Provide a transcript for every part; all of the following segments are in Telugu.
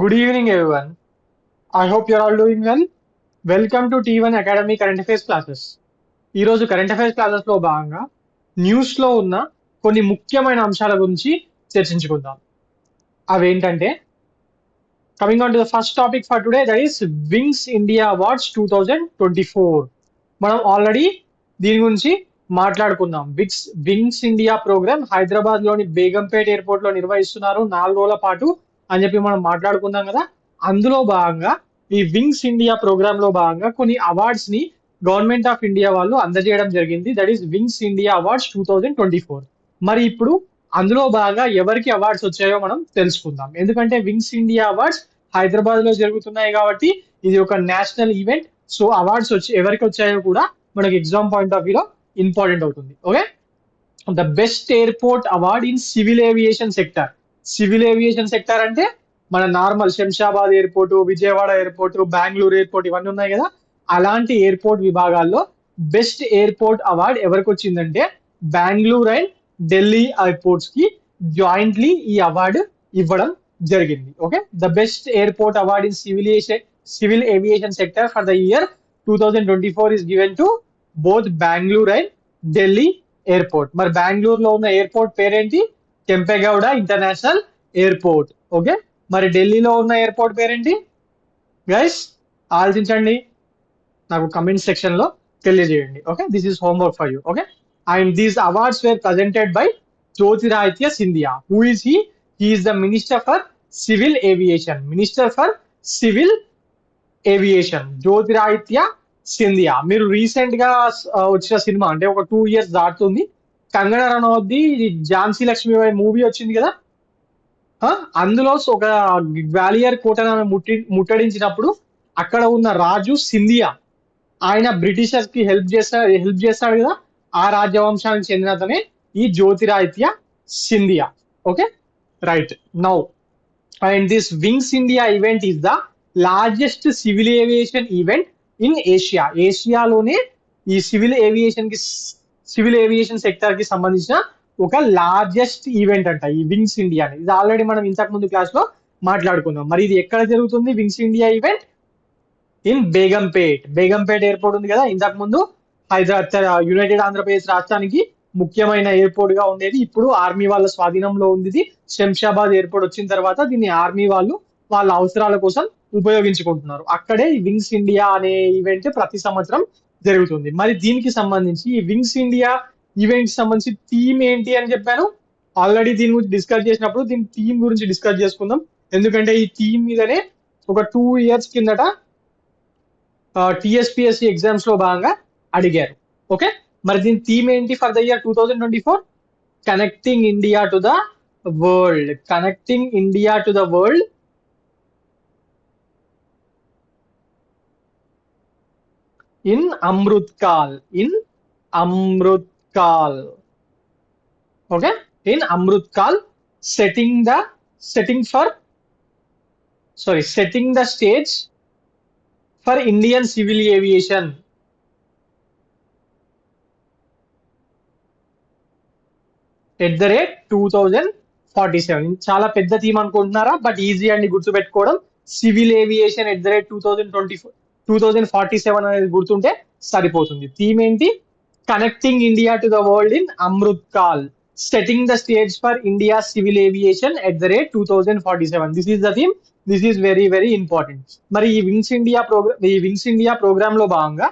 Good evening, everyone. I hope you're all doing well. Welcome to T1 Academy Current Affairs Classes. ఈ రోజు కరెంట్ అఫైర్స్ క్లాసెస్ లో భాగంగా న్యూస్ లో ఉన్న కొన్ని ముఖ్యమైన అంశాల గురించి చర్చించుకుందాం. అవేంటంటే coming on to the first topic for today, that is wings India awards 2024. మనం ఆల్రెడీ దీని గురించి మాట్లాడుకున్నాం. వింగ్స్ ఇండియా ప్రోగ్రామ్ హైదరాబాద్ లోని బేగంపేట్ ఎయిర్పోర్ట్ లో నిర్వహిస్తున్నారు 4 రోజుల పాటు అని చెప్పి మనం మాట్లాడుకున్నాం కదా. అందులో భాగంగా ఈ వింగ్స్ ఇండియా ప్రోగ్రామ్ లో భాగంగా కొన్ని అవార్డ్స్ ని గవర్నమెంట్ ఆఫ్ ఇండియా వాళ్ళు అందజేయడం జరిగింది. That is wings India awards 2024. మరి ఇప్పుడు అందులో భాగంగా ఎవరికి అవార్డ్స్ వచ్చాయో మనం తెలుసుకుందాం. ఎందుకంటే వింగ్స్ ఇండియా అవార్డ్స్ హైదరాబాద్ లో జరుగుతున్నాయి కాబట్టి ఇది ఒక నేషనల్ ఈవెంట్. సో అవార్డ్స్ వచ్చి ఎవరికి వచ్చాయో కూడా మనకి ఎగ్జామ్ పాయింట్ ఆఫ్ వ్యూలో ఇంపార్టెంట్ అవుతుంది. Okay, the best airport award in civil aviation sector. Civil aviation sector అంటే మన normal Shamshabad airport, Vijayawada airport, Bengaluru airport ఇవన్నీ ఉన్నాయి కదా. అలాంటి ఎయిర్పోర్ట్ విభాగాల్లో బెస్ట్ ఎయిర్పోర్ట్ అవార్డ్ ఎవరికి వచ్చిందంటే బెంగళూరు అండ్ ఢిల్లీ ఎయిర్పోర్ట్స్ కి జాయింట్లీ ఈ అవార్డు ఇవ్వడం జరిగింది. Okay, the best airport award in civil aviation sector for the year 2024 is given to both Bengaluru and Delhi airport. మరి బెంగళూరులో ఉన్న ఎయిర్పోర్ట్ పేరేంటి? Kempegowda international airport. ఓకే, మరి ఢిల్లీలో ఉన్న ఎయిర్పోర్ట్ పేరేంటి? గైస్ ఆలోచించండి, నాకు కమెంట్ సెక్షన్ లో తెలియజేయండి. Okay, this is homework for you. Okay, and these awards were presented by Jyotiraditya Scindia. Who is he? He is the minister for civil aviation. Minister for civil aviation Jyotiraditya Scindia. మీరు రీసెంట్ గా వచ్చిన సినిమా అంటే ఒక 2 years దాటుతుంది, కంగనా రనౌత్ది ఝాన్సీ లక్ష్మీబాయి మూవీ వచ్చింది కదా. అందులో ఒక గ్వాలియర్ కోటను ఆమె ముట్టడించినప్పుడు అక్కడ ఉన్న రాజు సింధియా, ఆయన బ్రిటిషర్స్ కి హెల్ప్ చేస్తాడు కదా. ఆ రాజ్యవంశానికి చెందిన అతనే ఈ Jyotiraditya Scindia. Okay, right now, and this Wings India event is the largest civil aviation event in Asia. ఏషియాలోనే ఈ సివిల్ ఏవియేషన్ సెక్టర్ కి సంబంధించిన ఒక లార్జెస్ట్ ఈవెంట్ అంట ఈ వింగ్స్ ఇండియా అనేది. ఇది ఆల్రెడీ మనం ఇంతకు ముందు క్లాస్ లో మాట్లాడుకున్నాం. మరి ఇది ఎక్కడ జరుగుతుంది wings India event? In Begumpet airport ఉంది కదా ఇంతకు ముందు యునైటెడ్ ఆంధ్రప్రదేశ్ రాష్ట్రానికి ముఖ్యమైన ఎయిర్పోర్ట్ గా ఉండేది. ఇప్పుడు ఆర్మీ వాళ్ళ స్వాధీనంలో ఉంది ఇది. శంషాబాద్ ఎయిర్పోర్ట్ వచ్చిన తర్వాత దీన్ని ఆర్మీ వాళ్ళు వాళ్ళ అవసరాల కోసం ఉపయోగించుకుంటున్నారు. అక్కడే ఈ వింగ్స్ ఇండియా అనే ఈవెంట్ ప్రతి సంవత్సరం జరుగుతుంది. మరి దీనికి సంబంధించి ఈ వింగ్స్ ఇండియా ఈవెంట్ సంబంధించి థీమ్ ఏంటి అని చెప్పాను ఆల్రెడీ. దీని గురించి డిస్కస్ చేసినప్పుడు దీని థీమ్ గురించి డిస్కస్ చేసుకుందాం. ఎందుకంటే ఈ థీమ్ మీదనే ఒక 2 years కిందట టిఎస్పిఎస్సి ఎగ్జామ్స్ లో భాగంగా అడిగారు. ఓకే, మరి దీని థీమ్ ఏంటి for the year 2024? Connecting India to the world. Connecting India to the world in Amrit Kaal. Okay, in Amrit Kaal, setting the stage for Indian civil aviation @2047. చాలా పెద్ద థీమ్ అనుకుంటున్నారా? బట్ ఈజీ అండి గుర్తుపెట్టుకోవడం. సివిల్ ఏవియేషన్ @2047 అనేది గుర్తుంటే సరిపోతుంది. థీమ్ ఏంటి? Connecting India to the world in Amrit Kaal, setting the stage for India civil aviation @2047. This is the theme. This is very very important. మరి ఈ వింగ్స్ ఇండియా ప్రోగ్రామ్ లో భాగంగా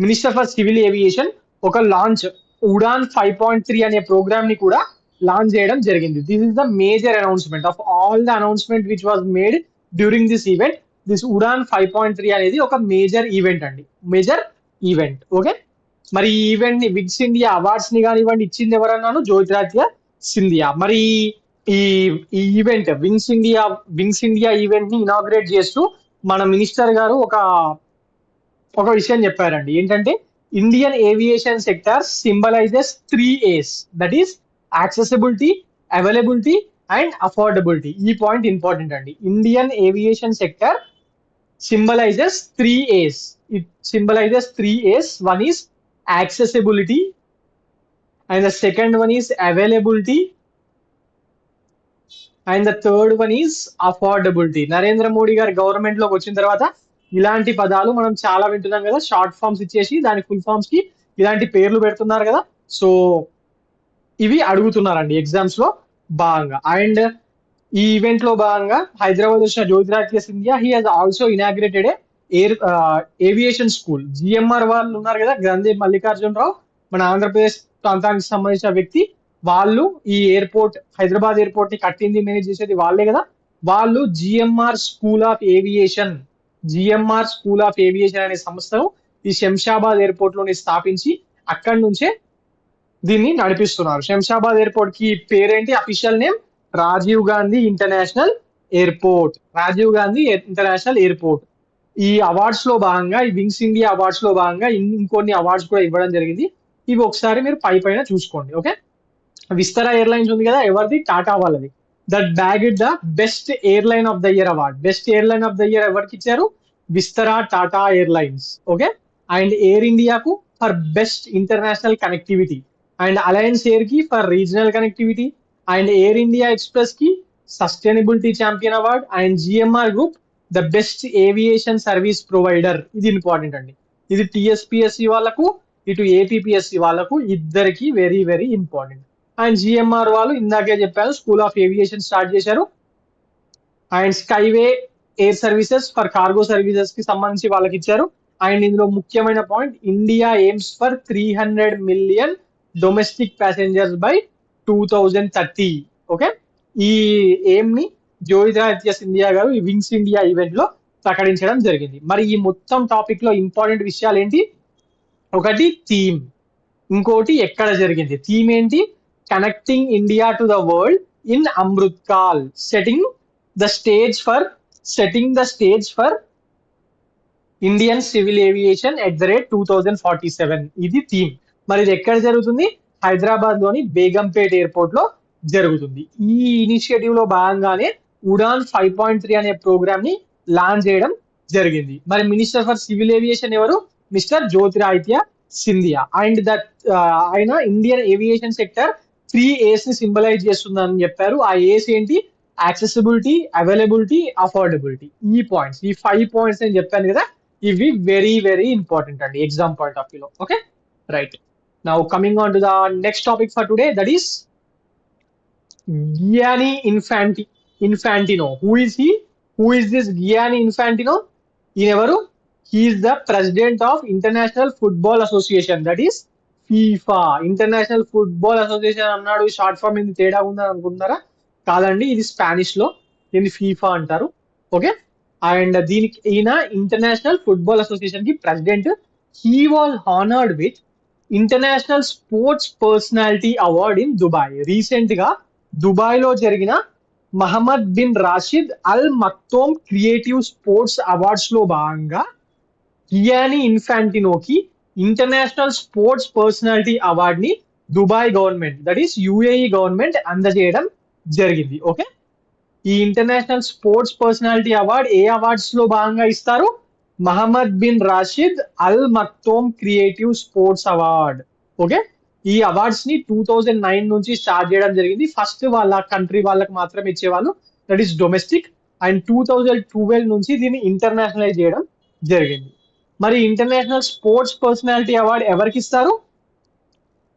మినిస్టర్ ఫర్ సివిల్ ఏవియేషన్ ఒక లాంచ్ ఉడాన్ 5.3 అనే ప్రోగ్రామ్ ని కూడా లాంచ్ చేయడం జరిగింది. This is the major announcement of all the announcement which was made during this event. This Udan 5.3 అనేది ఒక మేజర్ ఈవెంట్ అండి, మేజర్ ఈవెంట్. ఓకే, మరి ఈ ఈవెంట్ ని వింగ్స్ ఇండియా అవార్డ్స్ ని కానివ్వండి ఇచ్చింది ఎవరన్నాను? జ్యోతిరాదిత్య సింధియా. మరి ఈ ఈవెంట్ వింగ్స్ ఇండియా ఈవెంట్ ని ఇనాగ్రేట్ చేస్తూ మన మినిస్టర్ గారు ఒక విషయం చెప్పారండి. ఏంటంటే Indian aviation sector symbolises 3 A's, that is accessibility, availability and affordability. ఈ పాయింట్ ఇంపార్టెంట్ అండి. Indian aviation sector symbolises 3 A's. It symbolises 3 A's. One is accessibility and the second one is availability and the third one is affordability. Narendra Modi గారి గవర్నమెంట్ లోకి వచ్చిన తర్వాత ఇలాంటి పదాలు మనం చాలా వింటున్నాం కదా, షార్ట్ ఫామ్స్ ఇచ్చేసి దాని ఫుల్ ఫామ్స్ కి ఇలాంటి పేర్లు పెడుతున్నారు కదా. సో ఇవి అడుగుతున్నారండి ఎగ్జామ్స్ లో భాగంగా. అండ్ ఈ ఈవెంట్ లో భాగంగా హైదరాబాద్ వచ్చిన Jyotiraditya Scindia he has also inaugurated air aviation school. GMR వాళ్ళు ఉన్నారు కదా, గ్రంథి మల్లికార్జున రావు, మన ఆంధ్రప్రదేశ్ ప్రాంతానికి సంబంధించిన వ్యక్తి. వాళ్ళు ఈ ఎయిర్పోర్ట్, హైదరాబాద్ ఎయిర్పోర్ట్ ని కట్టింది, మేనేజ్ చేసేది వాళ్ళే కదా. వాళ్ళు జిఎంఆర్ స్కూల్ ఆఫ్ ఏవియేషన్ అనే సంస్థను ఈ శంషాబాద్ ఎయిర్పోర్ట్ లోని స్థాపించి అక్కడి నుంచే దీన్ని నడిపిస్తున్నారు. శంషాబాద్ ఎయిర్పోర్ట్ కి పేరేంటి, official name Rajiv Gandhi international airport. Rajiv Gandhi international airport. ఈ అవార్డ్స్ లో భాగంగా, ఈ వింగ్స్ ఇండియా అవార్డ్స్ లో భాగంగా ఇంకొన్ని అవార్డ్స్ కూడా ఇవ్వడం జరిగింది. ఇవి ఒకసారి మీరు పైన చూసుకోండి. ఓకే, విస్తరా ఎయిర్లైన్స్ ఉంది కదా, ఎవరిది, టాటా వాళ్ళది. That bag the best airline of the year award. Best airline of the year ఎవరికి ఇచ్చారు, Vistara Tata airlines. Okay, and air ఇండియాకు for best international connectivity, and alliance air కి for regional connectivity, and air India express కి sustainability champion award, and GMR group the best aviation service provider. ఇది ఇంపార్టెంట్ అండి. ఇది టిఎస్పిఎస్సి వాళ్ళకు, ఇటు ఏపీపీఎస్సి వాళ్ళకు, ఇద్దరికి very very important. And GMR వాళ్ళు ఇందాకే చెప్పారు, స్కూల్ ఆఫ్ ఏవియేషన్ స్టార్ట్ చేశారు. And skyway air services for cargo services కి సంబంధించి వాళ్ళకి ఇచ్చారు. అండ్ ఇందులో ముఖ్యమైన point, India AIIMS for 300 million domestic passengers by 2030. Okay, ఈ ఎయిమ్ ని జ్యోతిరాదిత్య సింధియా గారు ఈ వింగ్స్ ఇండియా ఈవెంట్ లో ప్రకటించడం జరిగింది. మరి ఈ మొత్తం టాపిక్ లో ఇంపార్టెంట్ విషయాలు ఏంటి, ఒకటి థీమ్, ఇంకోటి ఎక్కడ జరిగింది. థీమ్ ఏంటి, connecting India to the world in Amrit call, setting the stage for Indian civil aviation at the rate 2047. ఇది థీమ్. మరి ఇది ఎక్కడ జరుగుతుంది, హైదరాబాద్ లోని బేగంపేట్ ఎయిర్పోర్ట్ లో జరుగుతుంది. ఈ ఇనిషియేటివ్ లో భాగంగానే ఉడాన్ 5.3 అనే ప్రోగ్రామ్ ని లాంచ్ చేయడం జరిగింది. మరి మినిస్టర్ ఫర్ సివిల్ ఏవియేషన్ ఎవరు, mister Jyotiraditya Scindia. And that ఆయన ఇండియన్ ఏవియేషన్ సెక్టర్ 3 A's ని సింబలైజ్ చేస్తుందని చెప్పారు. ఆ ఏస్ ఏంటి, యాక్సెసిబిలిటీ, అవైలబిలిటీ, అఫోర్డబిలిటీ. ఈ పాయింట్స్, ఈ 5 పాయింట్స్ నేను చెప్పాను కదా, ఇవి వెరీ వెరీ ఇంపార్టెంట్ అండి ఎగ్జామ్ పాయింట్ ఆఫ్ వ్యూలో. Okay, right. Now coming on to the next topic for today, that is Gianni Infantino. Who is he? Who is this Gianni Infantino? ఈయన ఎవరు, he is the president of International Football Association, that is FIFA. International football association అన్నాడు, షార్ట్ ఫామ్ ఇది తేడా ఉందని అనుకుంటున్నారా, కాదండి, ఇది స్పానిష్ లో దీన్ని ఫీఫా అంటారు. ఓకే, అండ్ దీనికి ఈయన ఇంటర్నేషనల్ ఫుట్బాల్ అసోసియేషన్ కి president. He was honoured with international sports personality award in Dubai. Recent గా దుబాయ్ లో జరిగిన Mohammed bin Rashid Al Maktoum creative sports awards లో భాగంగా గియానీ ఇన్ఫాంటినోకి ఇంటర్నేషనల్ స్పోర్ట్స్ పర్సనాలిటీ అవార్డ్ ని Dubai government, that is UAE government అందజేయడం జరిగింది. ఓకే, ఈ ఇంటర్నేషనల్ స్పోర్ట్స్ పర్సనాలిటీ అవార్డ్ ఏ అవార్డ్స్ లో భాగంగా ఇస్తారు, Mohammed bin Rashid Al Maktoum creative sports award. Okay, ఈ అవార్డ్స్ ని 2009 నుంచి స్టార్ట్ చేయడం జరిగింది. ఫస్ట్ వాళ్ళ కంట్రీ వాళ్ళకి మాత్రమే ఇచ్చేవాళ్ళు, దట్ ఈస్ డొమెస్టిక్. అండ్ 2012 నుంచి దీన్ని ఇంటర్నేషనలైజ్ చేయడం జరిగింది. మరి ఇంటర్నేషనల్ స్పోర్ట్స్ పర్సనాలిటీ అవార్డ్ ఎవరికి ఇస్తారు,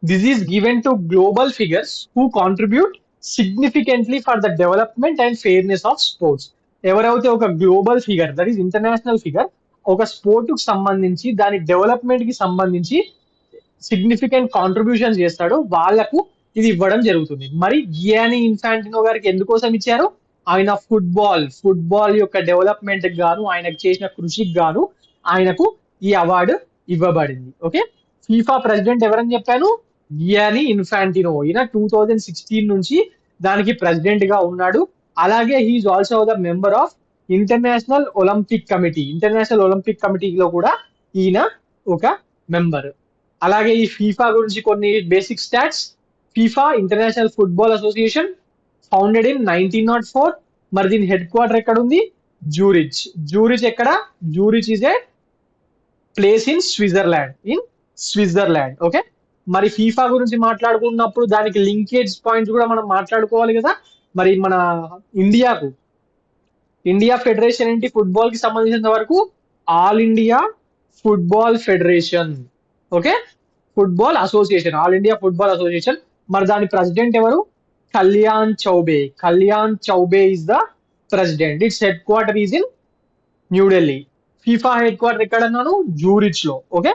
this is given to global figures who contribute significantly for the development and fairness of sports. ఎవరైతే ఒక global figure, that is international figure, ఒక స్పోర్ట్ కు సంబంధించి దాని డెవలప్మెంట్ కి సంబంధించి సిగ్నిఫికెంట్ కాంట్రిబ్యూషన్ చేస్తాడో వాళ్లకు ఇది ఇవ్వడం జరుగుతుంది. మరి గియానీ ఇన్ఫాంటినో గారికి ఎందుకోసం ఇచ్చారు, ఆయన ఫుట్బాల్ యొక్క డెవలప్మెంట్ గాను, ఆయనకు చేసిన కృషికి గాను ఆయనకు ఈ అవార్డు ఇవ్వబడింది. ఓకే, ఫీఫా ప్రెసిడెంట్ ఎవరని చెప్పాను, గియానీ ఇన్ఫాంటినో. ఈయన 2016 నుంచి దానికి ప్రెసిడెంట్ గా ఉన్నాడు. అలాగే he is also the member of international Olympic కమిటీలో కూడా ఈయన ఒక మెంబర్. అలాగే ఈ ఫీఫా గురించి కొన్ని basic stats. FIFA international football association founded in 1904. మరి దీని హెడ్ క్వార్టర్ ఎక్కడ ఉంది, జూరిచ్ ఎక్కడ, Zurich is a place in Switzerland. Okay, మరి ఫీఫా గురించి మాట్లాడుకున్నప్పుడు దానికి లింకేజ్ పాయింట్స్ కూడా మనం మాట్లాడుకోవాలి కదా. మరి మన ఇండియాకు ఇండియా ఫెడరేషన్ ఏంటి ఫుట్బాల్ కి సంబంధించినంత వరకు? All India football federation. Okay, football association, all India football association. మరి దాని ప్రెసిడెంట్ ఎవరు? Kalyan Choubey. Kalyan Choubey is the president. It's head quarter is in New Delhi. FIFA head quarter ఎక్కడ అన్నాను? జూరిచ్ లో. ఓకే,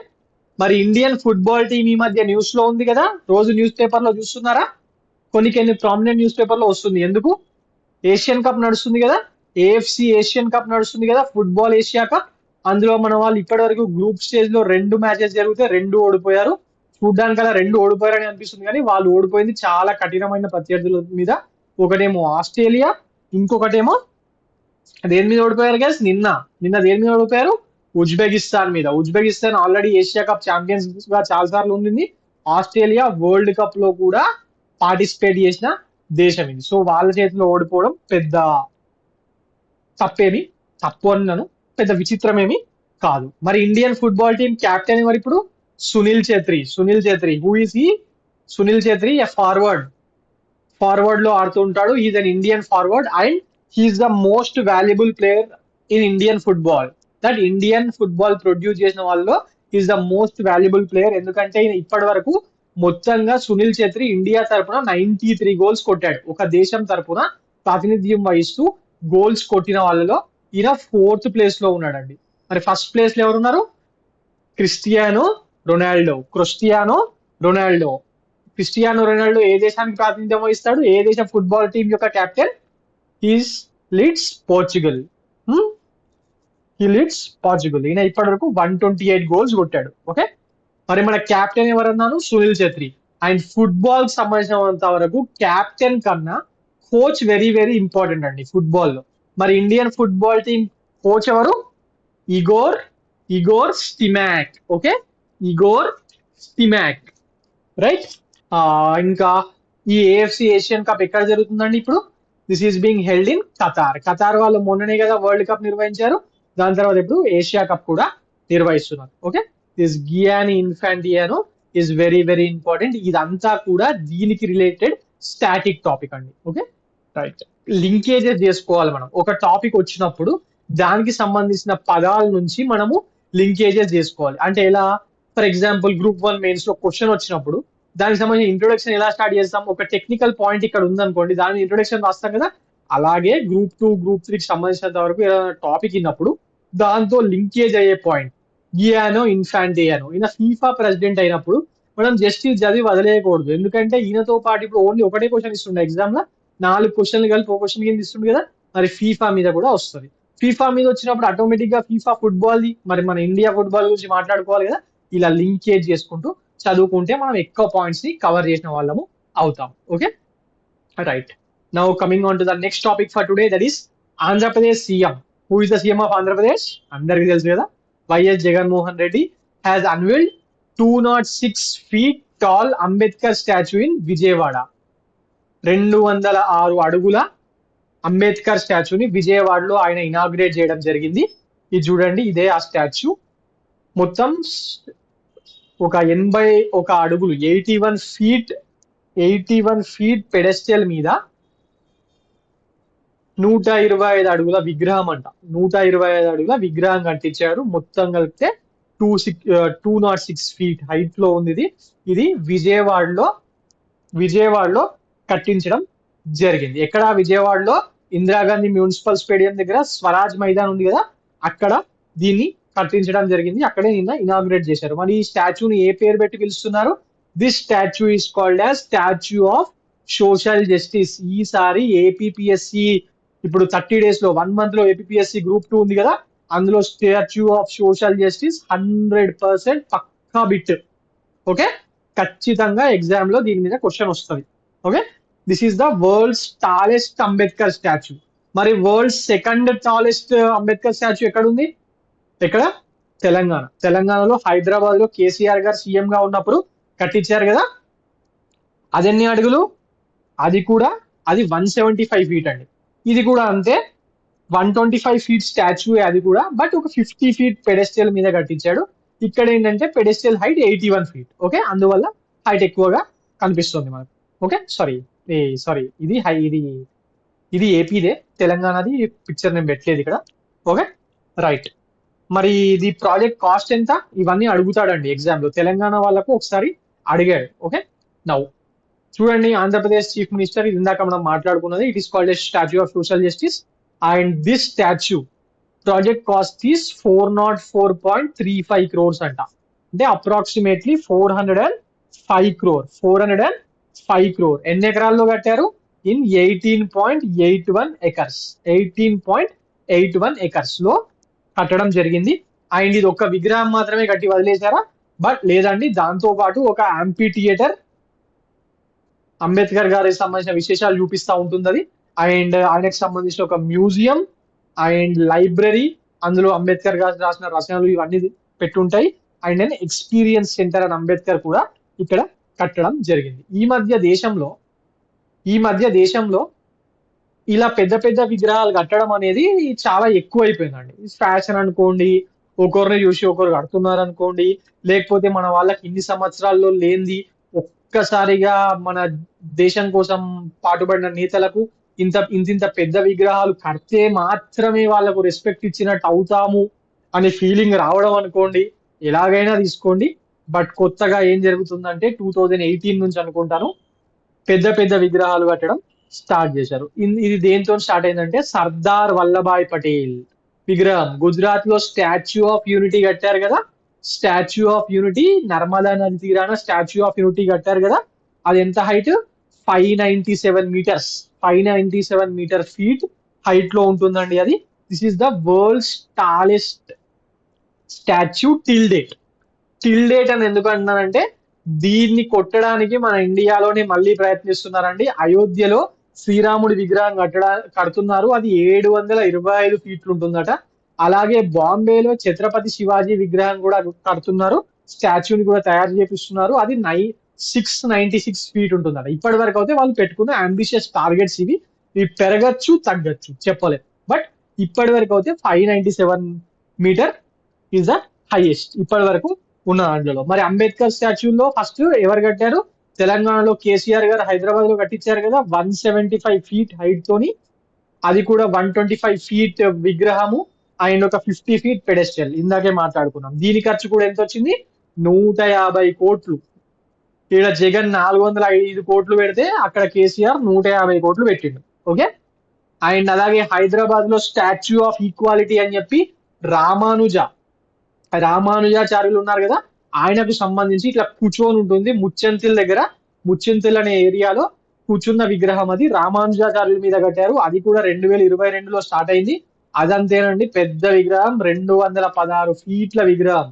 మరి ఇండియన్ ఫుట్బాల్ టీం ఈ మధ్య న్యూస్ లో ఉంది కదా, రోజు న్యూస్ పేపర్ లో చూస్తున్నారా? కొన్ని ప్రామినెంట్ న్యూస్ పేపర్ లో వస్తుంది. ఎందుకు? ఏషియన్ కప్ నడుస్తుంది కదా, ఏఎఫ్సి ఏషియన్ కప్ నడుస్తుంది కదా, ఫుట్బాల్ ఏషియా కప్. అందులో మన వాళ్ళు ఇప్పటి వరకు గ్రూప్ స్టేజ్ లో 2 మ్యాచెస్ జరిగితే 2 ఓడిపోయారు. చూడ్డానికి అలా 2 ఓడిపోయారని అనిపిస్తుంది, కానీ వాళ్ళు ఓడిపోయింది చాలా కఠినమైన ప్రత్యర్థుల మీద. ఒకటేమో ఆస్ట్రేలియా, ఇంకొకటేమో దేని మీద ఓడిపోయారు గైస్? నిన్న నిన్న దేని మీద ఓడిపోయారు? ఉజ్బెకిస్తాన్ మీద. Uzbekistan already Asia cup champions గా చాలా సార్లు ఉంది. ఆస్ట్రేలియా వరల్డ్ కప్ లో కూడా పార్టిసిపేట్ చేసిన దేశం ఇది. సో వాళ్ళ చేతిలో ఓడిపోవడం పెద్ద తప్పేమి, తప్పు అన్నాను, పెద్ద విచిత్రమేమి కాదు. మరి ఇండియన్ ఫుట్బాల్ టీం కెప్టెన్ ఎవరు ఇప్పుడు? Sunil Chhetri. Sunil Chhetri, who is he? Sunil Chhetri a forward లో ఆడుతుంటాడు. Is an Indian forward and he is the most valuable player in Indian football. That Indian football produce చేసిన వాళ్ళలో is the most valuable player. ఎందుకంటే ఇప్పటి వరకు మొత్తంగా సునీల్ ఛేత్రి ఇండియా తరపున 93 గోల్స్ కొట్టాడు. ఒక దేశం తరపున ప్రాతినిధ్యం వహిస్తూ గోల్స్ కొట్టిన వాళ్ళలో ఈయన 4th ప్లేస్ లో ఉన్నాడండి. మరి ఫస్ట్ ప్లేస్ లో ఎవరున్నారు? Cristiano Ronaldo. క్రిస్టియానో రొనాల్డో ఏ దేశానికి ప్రాతినిధ్యం వహిస్తాడు? ఏ దేశ ఫుట్బాల్ టీం యొక్క కెప్టెన్? He's leads Portugal. ఈయన ఇప్పటి వరకు 128 గోల్స్ కొట్టాడు. ఓకే, మరి మన కెప్టెన్ ఎవరన్నాను? సునీల్ ఛేత్రి. అండ్ ఫుట్బాల్ సంబంధించినంత వరకు కెప్టెన్ కన్నా కోచ్ వెరీ వెరీ ఇంపార్టెంట్ అండి ఫుట్బాల్ లో. మరి ఇండియన్ ఫుట్బాల్ టీం కోచ్ ఎవరు? Igor Stimac. Okay, Igor Stimac, right. ఇంకా ఈ ఏఎఫ్సి ఏషియన్ కప్ ఎక్కడ జరుగుతుందండి ఇప్పుడు? This is being held in Qatar వాళ్ళు మొన్ననే కదా వరల్డ్ కప్ నిర్వహించారు. దాని తర్వాత ఇప్పుడు ఏషియా కప్ కూడా నిర్వహిస్తున్నారు. Okay, this Gianni Infantino is very very important. ఇదంతా కూడా దీనికి రిలేటెడ్ స్టాటిక్ టాపిక్ అండి. Okay, right. లింకేజెస్ చేసుకోవాలి మనం. ఒక టాపిక్ వచ్చినప్పుడు దానికి సంబంధించిన పదాల నుంచి మనము లింకేజెస్ చేసుకోవాలి. అంటే ఎలా? ఫర్ ఎగ్జాంపుల్ గ్రూప్ 1 మెయిన్స్ లో క్వశ్చన్ వచ్చినప్పుడు దానికి సంబంధించిన ఇంట్రొడక్షన్ ఎలా స్టార్ట్ చేస్తాం? ఒక టెక్నికల్ పాయింట్ ఇక్కడ ఉందనుకోండి, దాని ఇంట్రొడక్షన్ రాస్తాం కదా. అలాగే గ్రూప్ 2 గ్రూప్ 3కి సంబంధించినంత వరకు ఏదైనా టాపిక్ ఇన్నప్పుడు దాంతో లింకేజ్ అయ్యే పాయింట్. గియానో ఇన్ఫాంటియానో ఈయన ఫీఫా ప్రెసిడెంట్ అయినప్పుడు మనం జస్ట్ ఇది చదివి వదిలేయకూడదు. ఎందుకంటే ఈయనతో పాటు ఇప్పుడు ఓన్లీ ఒకటే క్వశ్చన్ ఇస్తుండే ఎగ్జామ్ లో, 4 క్వశ్చన్లు కలిపి ఒక క్వశ్చన్ కింద ఇస్తుంది కదా. మరి ఫీఫా మీద కూడా వస్తుంది. ఫీఫా మీద వచ్చినప్పుడు ఆటోమేటిక్ గా ఫీఫా ఫుట్బాల్ ది మరి మన ఇండియా ఫుట్బాల్ గురించి మాట్లాడుకోవాలి కదా. ఇలా లింకేజ్ చేసుకుంటూ చదువుకుంటే మనం ఎక్కువ పాయింట్స్ ని కవర్ చేసిన వాళ్ళము అవుతాం. Okay, right. Now coming on to the next topic for today, that is Andhra Pradesh CM. Who is the CM of Andhra Pradesh? అందరికీ తెలుసు కదా, YS Jaganmohan Reddy has unveiled 206 feet tall Ambedkar statue in Vijayawada. 206 అడుగుల అంబేద్కర్ స్టాచ్యూని విజయవాడలో ఆయన ఇనాగ్రేట్ చేయడం జరిగింది. ఇది చూడండి, ఇదే ఆ స్టాచ్యూ. మొత్తం ఒక 81 అడుగులు, 81 feet పెడెస్టల్ మీద 125 అడుగుల విగ్రహం అంట. 125 అడుగుల విగ్రహం కట్టించారు. మొత్తం కలిపితే 206 feet హైట్ లో ఉంది ఇది. ఇది విజయవాడలో కట్టించడం జరిగింది. ఎక్కడ? విజయవాడలో ఇందిరాగాంధీ మున్సిపల్ స్టేడియం దగ్గర స్వరాజ్ మైదాన్ ఉంది కదా, అక్కడ దీన్ని కట్టించడం జరిగింది. అక్కడే నిన్న ఇనాగ్రేట్ చేశారు. మరి ఈ స్టాచ్యూని ఏ పేరు పెట్టి పిలుస్తున్నారు? This statue is called as statue of social justice. ఈసారి ఏపీపీఎస్సి ఇప్పుడు 30 days లో 1 month లో ఏపీపీఎస్సి గ్రూప్ 2 ఉంది కదా, అందులో స్టాచ్యూ ఆఫ్ సోషల్ జస్టిస్ 100% పక్కా బిట్. ఓకే, ఖచ్చితంగా ఎగ్జామ్ లో దీని మీద క్వశ్చన్ వస్తుంది. Okay, this is the world's tallest Ambedkar statue. మరి world second tallest Ambedkar statue ఎక్కడ ఉంది? ఎక్కడ? తెలంగాణలో హైదరాబాద్ లో కేసీఆర్ గారు సీఎం గా ఉన్నప్పుడు కట్టించారు కదా. అదెన్ని అడుగులు? అది 175 feet అండి. ఇది కూడా అంతే, 125 feet స్టాచ్యూ అది కూడా. బట్ ఒక 50 feet పెడెస్టల్ మీద కట్టించాడు. ఇక్కడ ఏంటంటే పెడెస్టల్ హైట్ 81 feet. ఓకే, అందువల్ల హైట్ ఎక్కువగా కనిపిస్తుంది మనకు. ఓకే, సారీ ఇది ఇది ఏపీదే, తెలంగాణది పిక్చర్ నేను పెట్టలేదు ఇక్కడ. Okay, right. మరి ఇది ప్రాజెక్ట్ కాస్ట్ ఎంత, ఇవన్నీ అడుగుతాడండి ఎగ్జామ్ లో. తెలంగాణ వాళ్ళకు ఒకసారి అడిగాడు. ఓకే, నౌ చూడండి, ఆంధ్రప్రదేశ్ చీఫ్ మినిస్టర్, ఇది ఇందాక మనం మాట్లాడుకున్నది, it is called a statue of social justice. And this statue project cost is 404.35 crores అంట. అంటే అప్రాక్సిమేట్లీ 405 crore. ఎన్ని ఎకరాల్లో కట్టారు? In 18.81 acres. 18.81 acres లో కట్టడం జరిగింది. అండ్ ఇది ఒక విగ్రహం మాత్రమే కట్టి వదిలేశారా? బట్ లేదండి, దాంతో పాటు ఒక యాంపీ థియేటర్, అంబేద్కర్ గారికి సంబంధించిన విశేషాలు చూపిస్తా ఉంటుంది అది. అండ్ ఆయనకు సంబంధించిన ఒక మ్యూజియం అండ్ లైబ్రరీ, అందులో అంబేద్కర్ గారు రాసిన రచనలు ఇవన్నీ పెట్టుంటాయి. అండ్ నేను ఎక్స్పీరియన్స్ సెంటర్ అని అంబేద్కర్ కూడా ఇక్కడ కట్టడం జరిగింది. ఈ మధ్య దేశంలో ఇలా పెద్ద పెద్ద విగ్రహాలు కట్టడం అనేది చాలా ఎక్కువ అయిపోయిందండి. ఫ్యాషన్ అనుకోండి, ఒకరిని చూసి ఒకరు కడుతున్నారు అనుకోండి, లేకపోతే మన వాళ్ళకి ఇన్ని సంవత్సరాల్లో లేనిది ఒక్కసారిగా మన దేశం కోసం పాటుపడిన నేతలకు ఇంత పెద్ద విగ్రహాలు కడితే మాత్రమే వాళ్ళకు రెస్పెక్ట్ ఇచ్చినట్టు అవుతాము అనే ఫీలింగ్ రావడం అనుకోండి, ఎలాగైనా తీసుకోండి. బట్ కొత్తగా ఏం జరుగుతుందంటే 2018 నుంచి అనుకుంటాను, పెద్ద పెద్ద విగ్రహాలు కట్టడం స్టార్ట్ చేశారు. ఇది దేంతో స్టార్ట్ అయిందంటే, సర్దార్ వల్లభాయ్ పటేల్ విగ్రహం, గుజరాత్ లో స్టాచ్యూ ఆఫ్ యూనిటీ కట్టారు కదా. స్టాచ్యూ ఆఫ్ యూనిటీ, నర్మదా నది తీరాన స్టాచ్యూ ఆఫ్ యూనిటీ కట్టారు కదా. అది ఎంత height? 597 meters. 597 meter feet height లో ఉంటుందండి అది. This is the world's tallest statue till date అని ఎందుకు అంటున్నానంటే, దీన్ని కొట్టడానికి మన ఇండియాలోనే మళ్ళీ ప్రయత్నిస్తున్నారండి. అయోధ్యలో శ్రీరాముడి విగ్రహం కడుతున్నారు, అది 725 ఫీట్లు ఉంటుందట. అలాగే బాంబేలో ఛత్రపతి శివాజీ విగ్రహం కూడా కడుతున్నారు, స్టాచ్యూని కూడా తయారు చేపిస్తున్నారు, అది 696 ఫీట్ ఉంటుందట. ఇప్పటి వరకు అయితే వాళ్ళు పెట్టుకున్న అంబిషియస్ టార్గెట్స్ ఇవి. ఇవి పెరగచ్చు తగ్గచ్చు చెప్పలేదు. బట్ ఇప్పటి వరకు అయితే 597 మీటర్ ఈజ్ ద హైయెస్ట్ ఇప్పటి వరకు ఉన్న దాంట్లో. మరి అంబేద్కర్ స్టాచ్యూలో ఫస్ట్ ఎవరు కట్టారు? తెలంగాణలో కేసీఆర్ గారు హైదరాబాద్ లో కట్టించారు కదా, 175 ఫీట్ హైట్ తోని. అది కూడా 125 ఫీట్ విగ్రహము అండ్ ఒక 50 ఫీట్ పెడెస్ట్రియల్. ఇందాకే మాట్లాడుకున్నాం. దీని ఖర్చు కూడా ఎంత వచ్చింది? 150 కోట్లు. ఇక్కడ జగన్ 405 కోట్లు పెడితే అక్కడ కేసీఆర్ 150 కోట్లు పెట్టిండు. ఓకే, అండ్ అలాగే హైదరాబాద్ లో స్టాచ్యూ ఆఫ్ ఈక్వాలిటీ అని చెప్పి రామానుజాచార్యులు ఉన్నారు కదా, ఆయనకు సంబంధించి ఇట్లా కూర్చొని ఉంటుంది ముచ్చెంతిల్ అనే ఏరియాలో కూర్చున్న విగ్రహం, అది రామానుజాచార్యుల మీద కట్టారు. అది కూడా 2022లో స్టార్ట్ అయింది. అదంతేనండి, పెద్ద విగ్రహం, 216 ఫీట్ల విగ్రహం.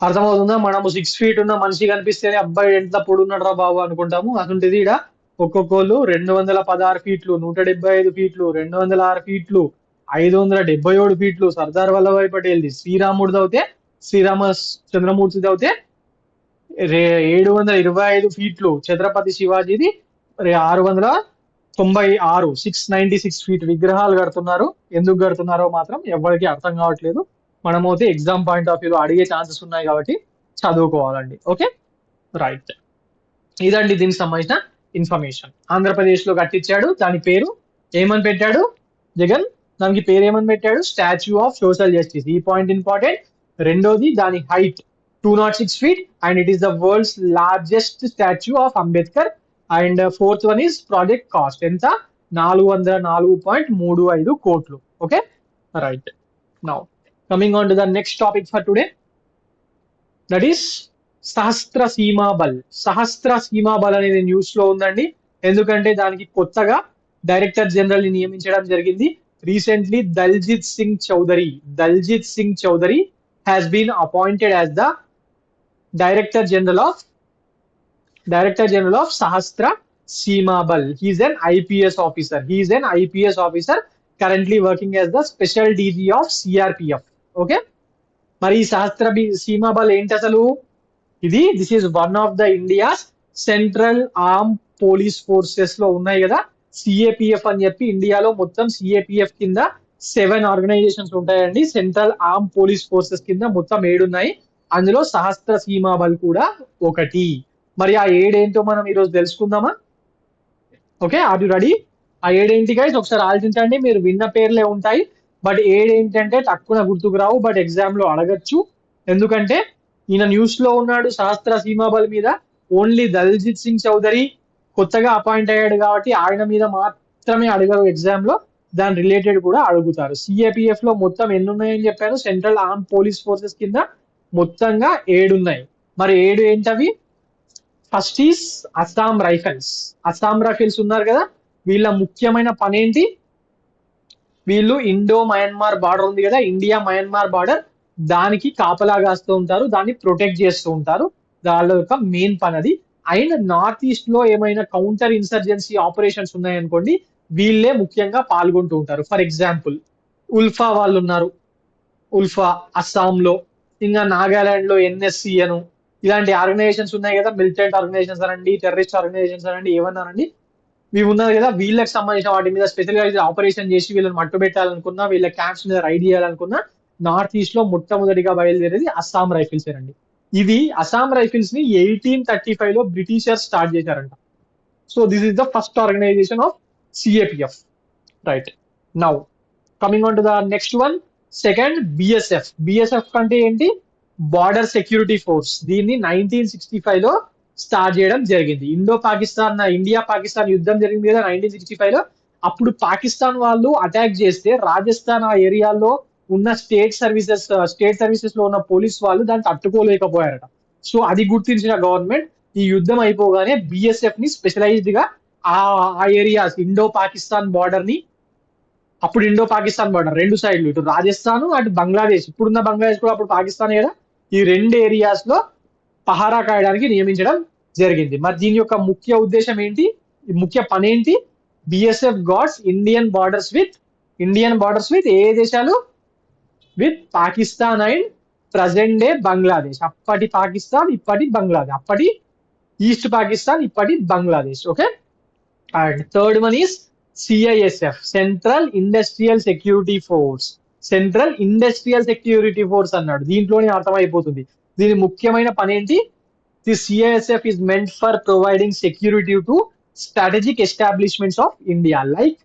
అర్థమవుతుందా? మనము 6 ఫీట్ ఉన్న మనిషి కనిపిస్తేనే అబ్బాయి ఎంత పొడున్నాడు రా బాబు అనుకుంటాము. అసంటిది ఈడ ఒక్కొక్కళ్ళు 216 ఫీట్లు, 175 ఫీట్లు, 206 ఫీట్లు, 577 ఫీట్లు. సర్దార్ వల్లభాయ్ పటేల్ది. శ్రీరామచంద్రమూర్తి అవుతే 725 ఫీట్లు. ఛత్రపతి శివాజీది 696, 696 ఫీట్ విగ్రహాలు కడుతున్నారు. ఎందుకు కడుతున్నారో మాత్రం ఎవరికి అర్థం కావట్లేదు. మనమైతే ఎగ్జామ్ పాయింట్ ఆఫ్ వ్యూలో అడిగే ఛాన్సెస్ ఉన్నాయి కాబట్టి చదువుకోవాలండి. Okay, right. ఇదండి దీనికి సంబంధించిన ఇన్ఫర్మేషన్. ఆంధ్రప్రదేశ్ లో కట్టించాడు, దాని పేరు ఏమని పెట్టాడు జగన్? దానికి పేరు ఏమని పెట్టాడు? Statue of social justice. ఈ పాయింట్ ఇంపార్టెంట్. రెండోది, దాని height 206 feet and it is the world's largest statue of Ambedkar. And fourth one is project cost ఎంత? 404.35 కోట్లు. Okay, right. Now coming on to the next topic for today, that is Sashastra Seema Bal. Sashastra Seema బల్ అనేది న్యూస్ లో ఉందండి. ఎందుకంటే దానికి కొత్తగా డైరెక్టర్ జనరల్ ని నియమించడం జరిగింది. Recently Daljit Singh Chaudhary has been appointed as the director general of Sashastra Seema Bal. He is an IPS officer currently working as the special DG of CRPF. Okay, మరి ఈ సహస్ర సీమా బల్ ఏంటి అసలు? This is one of the India's central arm police forces లో ఉన్నాయి కదా, సిఏపిఎఫ్ అని చెప్పి. ఇండియాలో మొత్తం సిఏపిఎఫ్ కింద 7 ఆర్గనైజేషన్స్ ఉంటాయండి. సెంట్రల్ ఆర్మ్ పోలీస్ ఫోర్సెస్ కింద మొత్తం 7 ఉన్నాయి. అందులో సహస్ర సీమా బల్ కూడా ఒకటి. మరి ఆ 7 ఏంటో మనం ఈరోజు తెలుసుకుందామా? Okay, are you ready? ఆ ఏడేంటి గైస్ ఒకసారి ఆలోచించండి. మీరు విన్న పేర్లే ఉంటాయి, బట్ ఏడేంటంటే తక్కువ గుర్తుకు రావు, బట్ ఎగ్జామ్ లో అడగచ్చు. ఎందుకంటే ఈయన న్యూస్ లో ఉన్నాడు సహస్ర సీమాబల్ మీద. ఓన్లీ దల్జిత్ సింగ్ చౌదరి కొత్తగా అపాయింట్ అయ్యాడు కాబట్టి ఆయన మీద మాత్రమే అడగరు ఎగ్జామ్ లో, దాని రిలేటెడ్ కూడా అడుగుతారు. సిఏపిఎఫ్ లో మొత్తం ఎన్ని ఉన్నాయని చెప్పాను, సెంట్రల్ ఆర్మ్ పోలీస్ ఫోర్సెస్ కింద మొత్తంగా 7 ఉన్నాయి. మరి 7 ఏంటవి? First is Assam rifles. Assam rifles ఉన్నారు కదా, వీళ్ళ ముఖ్యమైన పని ఏంటి? వీళ్ళు ఇండో మయన్మార్ బార్డర్ ఉంది కదా, ఇండియా మయన్మార్ బార్డర్, దానికి కాపలా కాస్తూ ఉంటారు, దాన్ని ప్రొటెక్ట్ చేస్తూ ఉంటారు. వాళ్ళ యొక్క మెయిన్ పని అది. అండ్ నార్త్ ఈస్ట్ లో ఏమైనా కౌంటర్ ఇన్సర్జెన్సీ ఆపరేషన్స్ ఉన్నాయనుకోండి, వీళ్ళే ముఖ్యంగా పాల్గొంటూ ఉంటారు. ఫర్ ఎగ్జాంపుల్ ఉల్ఫా వాళ్ళు ఉన్నారు, ఉల్ఫా అస్సాంలో. ఇంకా నాగాలాండ్ లో ఎన్ఎస్సి అను, ఇలాంటి ఆర్గనైజేషన్స్ ఉన్నాయి కదా, మిలిటెంట్ ఆర్గనైజేషన్స్ అనండి, టెర్రరిస్ట్ ఆర్గనైజేషన్స్ అనండి, ఏమన్నారండి, ఇవి ఉన్నాయి కదా, వీళ్ళకి సంబంధించిన వాటి మీద స్పెషల్ గా ఆపరేషన్ చేసి వీళ్ళని మట్టు పెట్టాలనుకున్నా, వీళ్ళ క్యాంప్స్ మీద రైడ్ చేయాలనుకున్నా, నార్త్ ఈస్ట్ లో మొట్టమొదటిగా బయలుదేరేది అస్సాం రైఫిల్స్ అండి. ఇది అస్సాం రైఫిల్స్ ని 1835 లో బ్రిటిషర్స్ స్టార్ట్ చేశారంట. So this is the first organisation of CAPF. Right. Now coming on to the next one, second BSF. BSF అంటే ఏంటి? Border security force. దీన్ని 1965 లో స్టార్ట్ చేయడం జరిగింది. ఇండియా పాకిస్తాన్ యుద్ధం జరిగింది కదా 1965 లో. అప్పుడు పాకిస్తాన్ వాళ్ళు అటాక్ చేస్తే రాజస్థాన్ ఆ ఏరియాలో ఉన్న స్టేట్ సర్వీసెస్ లో ఉన్న పోలీస్ వాళ్ళు దాన్ని తట్టుకోలేకపోయారట. సో అది గుర్తించిన గవర్నమెంట్ ఈ యుద్ధం అయిపోగానే బిఎస్ఎఫ్ ని స్పెషలైజ్డ్ గా ఆ ఆ ఏరియాస్ ఇండో పాకిస్తాన్ బార్డర్ ని, అప్పుడు ఇండో పాకిస్తాన్ బార్డర్ రెండు సైడ్లు, ఇటు రాజస్థాన్ అటు బంగ్లాదేశ్, ఇప్పుడున్న బంగ్లాదేశ్ కూడా అప్పుడు పాకిస్తాన్ కదా, ఈ రెండు ఏరియాస్ లో పహారా కాయడానికి నియమించడం జరిగింది. మరి దీని యొక్క ముఖ్య ఉద్దేశం ఏంటి, ముఖ్య పని ఏంటి? BSF guards Indian borders with ఏ దేశాలు? With Pakistan and present day Bangladesh. అప్పటి పాకిస్తాన్, ఇప్పటి బంగ్లాదేశ్, అప్పటి ఈస్ట్ పాకిస్తాన్, ఇప్పటి Bangladesh. Okay. And third one is CISF, central industrial security force. Central industrial security force అన్నాడు, దీంట్లోనే అర్థమైపోతుంది దీని ముఖ్యమైన పని ఏంటి. The CISF is meant for providing security to strategic establishments of India, like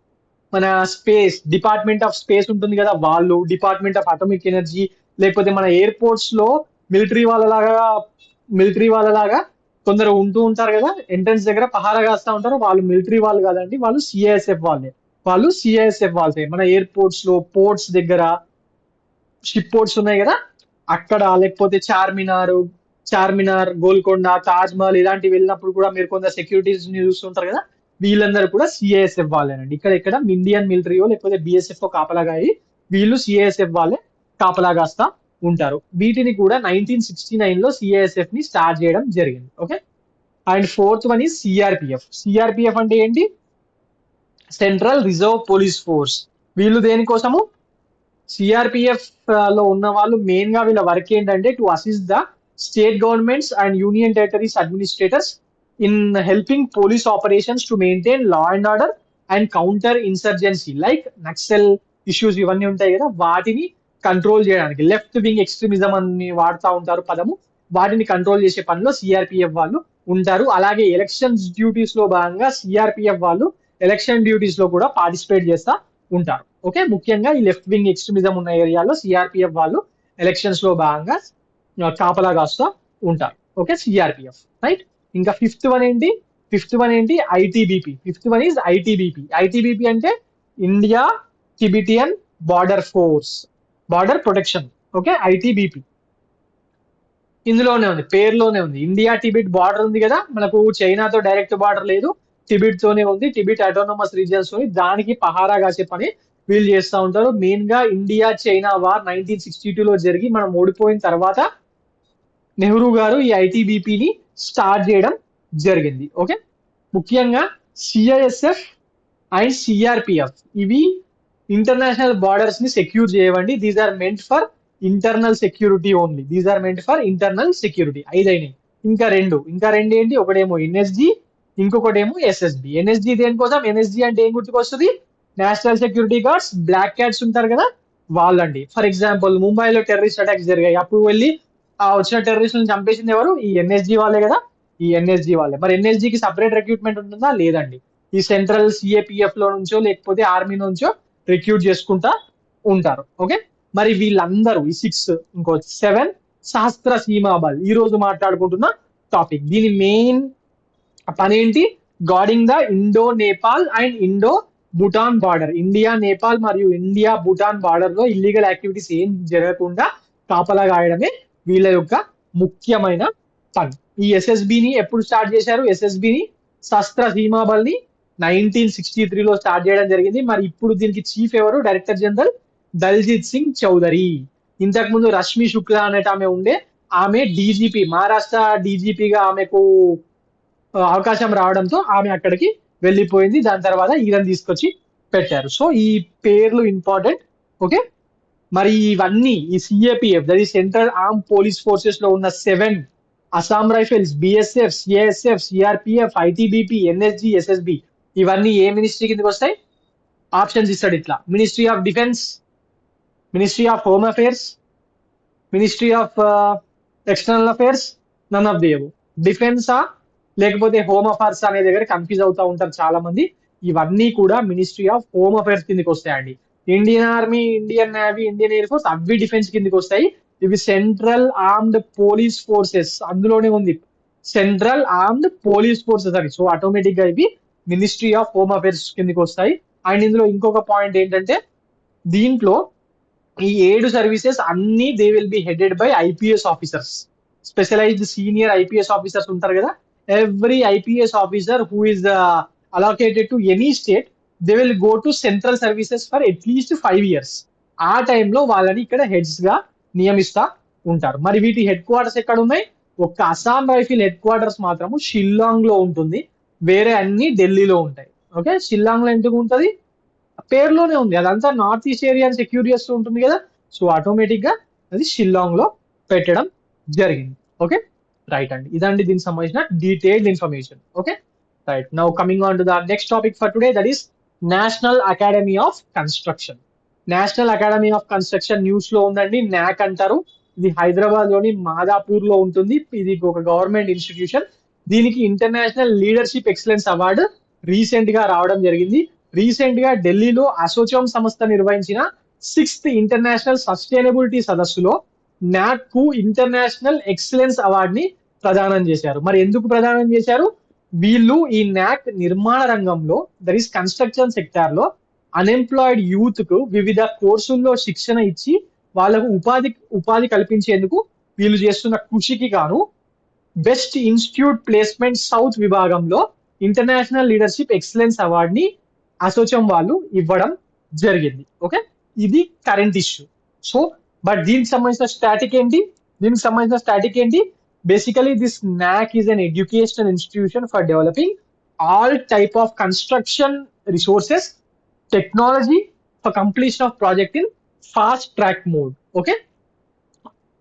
మన స్పేస్ డిపార్ట్మెంట్ ఆఫ్ స్పేస్ ఉంటుంది కదా, వాళ్ళు డిపార్ట్మెంట్ ఆఫ్ అటామిక్ ఎనర్జీ, లేకపోతే మన ఎయిర్పోర్ట్స్ లో మిలిటరీ వాళ్ళలాగా కొందరు ఉంటూ ఉంటారు కదా, ఎంట్రన్స్ దగ్గర పహారా కాస్తా ఉంటారు, వాళ్ళు మిలిటరీ వాళ్ళు కాదండి, వాళ్ళు సిఐఎస్ఎఫ్ వాళ్ళే. వాళ్ళు సిఐఎస్ఎఫ్ వాళ్ళే మన ఎయిర్పోర్ట్స్ లో, పోర్ట్స్ దగ్గర, షిప్ పోర్ట్స్ ఉన్నాయి కదా అక్కడ, లేకపోతే చార్మినార్, గోల్కొండ, తాజ్ మహల్ ఇలాంటివి వెళ్ళినప్పుడు కూడా మీరు కొందరు సెక్యూరిటీస్ ని చూస్తుంటారు కదా, వీళ్ళందరూ కూడా సిఐఎస్ఎఫ్ వాళ్ళేనండి. ఇక్కడ ఇండియన్ మిలిటరీయో లేకపోతే బిఎస్ఎఫ్ కాపలాగా అయ్యి వీళ్ళు సిఐఎస్ఎఫ్ వాళ్ళే కాపలా కాస్తా ఉంటారు. వీటిని కూడా 1969 లో సిఐఎస్ఎఫ్ ని స్టార్ట్ చేయడం జరిగింది. ఓకే. అండ్ ఫోర్త్ వన్ ఈ సిఆర్పిఎఫ్. సిఆర్పిఎఫ్ అంటే ఏంటి? Central reserve police force. వీళ్ళు దేనికోసము? సిఆర్పిఎఫ్ లో ఉన్న వాళ్ళు మెయిన్ గా వీళ్ళ వర్క్ ఏంటంటే to assist the state governments and union territories administrators in helping police operations to maintain law and order and counter insurgency, like Naxal issues ఇవన్నీ ఉంటాయి కదా, వాటిని కంట్రోల్ చేయడానికి. లెఫ్ట్ వింగ్ ఎక్స్ట్రీమిజం అని వాడుతూ ఉంటారు పదము, వాటిని కంట్రోల్ చేసే పనిలో సిఆర్పిఎఫ్ వాళ్ళు ఉంటారు. అలాగే ఎలక్షన్స్ డ్యూటీస్ లో భాగంగా సిఆర్పిఎఫ్ వాళ్ళు ఎలక్షన్ డ్యూటీస్ లో కూడా పార్టిసిపేట్ చేస్తా ఉంటారు. ఓకే. ముఖ్యంగా ఈ లెఫ్ట్ వింగ్ ఎక్స్ట్రీమిజం ఉన్న ఏరియాలో సిఆర్పిఎఫ్ వాళ్ళు ఎలక్షన్స్ లో భాగంగా కాపలా కాస్తా ఉంటారు. ఓకే. సిఆర్పిఎఫ్. రైట్. ఇంకా ఫిఫ్త్ వన్ ఏంటి? ITBP. Fifth one is ITBP. ITBP అంటే India Tibetan border force, border protection. Okay. ITBP ఇందులోనే ఉంది, పేరులోనే ఉంది. ఇండియా టిబిట్ బార్డర్ ఉంది కదా, మనకు చైనాతో డైరెక్ట్ బార్డర్ లేదు, టిబిట్ తోనే ఉంది, టిబిట్ ఆటోనమస్ రీజియన్స్ తోని, దానికి పహారా కాసే పని వీళ్ళు చేస్తూ ఉంటారు. మెయిన్ గా ఇండియా చైనా వార్ 1962 లో జరిగి మనం ఓడిపోయిన తర్వాత నెహ్రూ గారు ఈ ఐటీబీపీని స్టార్ట్ చేయడం జరిగింది. ఓకే. ముఖ్యంగా సిఐఎస్ఎఫ్ అండ్ సిఆర్పిఎఫ్ ఇవి ఇంటర్నేషనల్ బార్డర్స్ ని సెక్యూర్ చేయవండి. These are meant for internal security only. These are meant for internal security. ఐదైనాయి. ఇంకా రెండు ఏంటి? ఒకటేమో ఎన్ఎస్జి, ఇంకొకటేమో ఎస్ఎస్బి. ఎన్ఎస్జి దేనికోసం? ఎన్ఎస్జి అంటే ఏం గుర్తుకొస్తుంది? National security guards, black cats ఉంటారు కదా వాళ్ళండి. ఫర్ ఎగ్జాంపుల్ ముంబైలో టెర్రరిస్ట్ అటాక్స్ జరిగాయి, అప్పుడు వెళ్ళి ఆ వచ్చిన టెర్రరిస్టులను చంపేసింది ఎవరు? ఈ ఎన్ఎస్జి వాళ్ళే కదా, ఈ ఎన్ఎస్జి వాళ్ళే. మరి ఎన్ఎస్జికి సపరేట్ రిక్రూట్మెంట్ ఉంటుందా? లేదండి. ఈ సెంట్రల్ సిఏపిఎఫ్ లో నుంచో లేకపోతే ఆర్మీ నుంచో రిక్రూట్ చేసుకుంటా ఉంటారు. ఓకే, మరి వీళ్ళందరూ ఈ 6 ఇంకో 7 సహస్ర సీమాబల్ ఈ రోజు మాట్లాడుకుంటున్న టాపిక్. దీని మెయిన్ పని ఏంటి? Guarding the Indo Nepal and Indo Bhutan border. India Nepal మరియు ఇండియా భూటాన్ బార్డర్ లో ఇల్లీగల్ యాక్టివిటీస్ ఏం జరగకుండా కాపలా గాయడమే వీళ్ళ యొక్క ముఖ్యమైన పని. ఈ ఎస్ఎస్బిని ఎప్పుడు స్టార్ట్ చేశారు? ఎస్ఎస్బిని శస్త్ర సీమాబల్ ని 1963లో స్టార్ట్ చేయడం జరిగింది. మరి ఇప్పుడు దీనికి చీఫ్ ఎవరు? Director general Daljit Singh Chaudhary. ఇంతకు ముందు రష్మి శుక్లా అనేట ఆమె ఉండే, ఆమె డీజీపీ, మహారాష్ట్ర డీజీపీగా ఆమెకు అవకాశం రావడంతో ఆమె అక్కడికి వెళ్ళిపోయింది. దాని తర్వాత ఈయన తీసుకొచ్చి పెట్టారు. సో ఈ పేర్లు ఇంపార్టెంట్. ఓకే, మరి ఇవన్నీ ఈ సిఏపిఎఫ్ దట్ ఈ సెంట్రల్ ఆర్మ్ పోలీస్ ఫోర్సెస్ లో ఉన్న 7 Assam rifles, BSF, CISF, CRPF, ITBP, NSG, SSB ఇవన్నీ ఏ మినిస్ట్రీ కిందకి వస్తాయి? ఆప్షన్స్ ఇస్తాడు ఇట్లా: ministry of defence, ministry of home affairs, ministry of external affairs, none of the above. డిఫెన్సా లేకపోతే హోమ్ అఫేర్స్ అనే దగ్గర కన్ఫ్యూజ్ అవుతా ఉంటారు చాలా మంది. ఇవన్నీ కూడా మినిస్ట్రీ ఆఫ్ హోమ్ అఫేర్స్ కిందకి వస్తాయండి. Indian army, Indian navy, Indian air force అవి డిఫెన్స్ కిందకి వస్తాయి. ఇవి సెంట్రల్ ఆర్మ్డ్ పోలీస్ ఫోర్సెస్, అందులోనే ఉంది సెంట్రల్ ఆర్మ్డ్ పోలీస్ ఫోర్సెస్ అని. సో ఆటోమేటిక్ గా ఇవి మినిస్ట్రీ ఆఫ్ హోమ్ అఫేర్స్ కిందకి వస్తాయి. అండ్ ఇందులో ఇంకొక పాయింట్ ఏంటంటే, దీంట్లో ఈ 7 సర్వీసెస్ అన్ని they will be headed by IPS officers, specialised senior IPS officers ఉంటారు కదా. Every IPS officer who is allocated to any state, they will go to central services for at least 5 years. ఆ టైంలో వాళ్ళని ఇక్కడ హెడ్స్ గా నియమిస్తా ఉంటారు. మరి వీటి హెడ్ క్వార్టర్స్ ఎక్కడ ఉన్నాయి? ఒక్క అస్సాం రైఫిల్ హెడ్ క్వార్టర్స్ మాత్రము షిల్లాంగ్ లో ఉంటుంది, వేరే అన్ని ఢిల్లీలో ఉంటాయి. ఓకే, షిల్లాంగ్ లో ఎందుకు ఉంటుంది? పేరులోనే ఉంది, అదంతా నార్త్ ఈస్ట్ ఏరియాని సెక్యూర్ చేస్తూ ఉంటుంది కదా. సో ఆటోమేటిక్ గా అది షిల్లాంగ్ లో పెట్టడం జరిగింది. ఓకే, రైట్ అండి. ఇదండి దీనికి సంబంధించిన detailed information. Okay, right. Now coming on to the next topic for today, that is national academy of construction. National academy of construction news లో ఉందండి. నాక్ అంటారు. ఇది హైదరాబాద్ లోని మాదాపూర్ లో ఉంటుంది. ఇది ఒక గవర్నమెంట్ ఇన్స్టిట్యూషన్. దీనికి international leadership excellence award recent గా రావడం జరిగింది. రీసెంట్ గా ఢిల్లీలో అసోచామ్ సంస్థ నిర్వహించిన 6th ఇంటర్నేషనల్ సస్టైనబిలిటీ సదస్సులో నాక్ కు ఇంటర్నేషనల్ ఎక్సలెన్స్ అవార్డ్ ని ప్రదానం చేశారు. మరి ఎందుకు ప్రదానం చేశారు? వీళ్ళు ఈ నాక్ నిర్మాణ రంగంలో, దట్ ఈస్ కన్స్ట్రక్షన్ సెక్టార్ లో అన్ఎంప్లాయిడ్ యూత్ కు వివిధ కోర్సుల్లో శిక్షణ ఇచ్చి వాళ్ళకు ఉపాధి కల్పించేందుకు వీళ్ళు చేస్తున్న కృషికి గాను బెస్ట్ ఇన్స్టిట్యూట్ ప్లేస్మెంట్ సౌత్ విభాగంలో ఇంటర్నేషనల్ లీడర్షిప్ ఎక్సలెన్స్ అవార్డ్ ని అసోచామ్ వాళ్ళు ఇవ్వడం జరిగింది. ఓకే, ఇది కరెంట్ ఇష్యూ. సో బట్ దీనికి సంబంధించిన స్టాటిక్ ఏంటి? బేసికలీ దిస్ నాక్ is an educational institution for developing all type of construction resources technology for completion of project in fast track mode. Okay,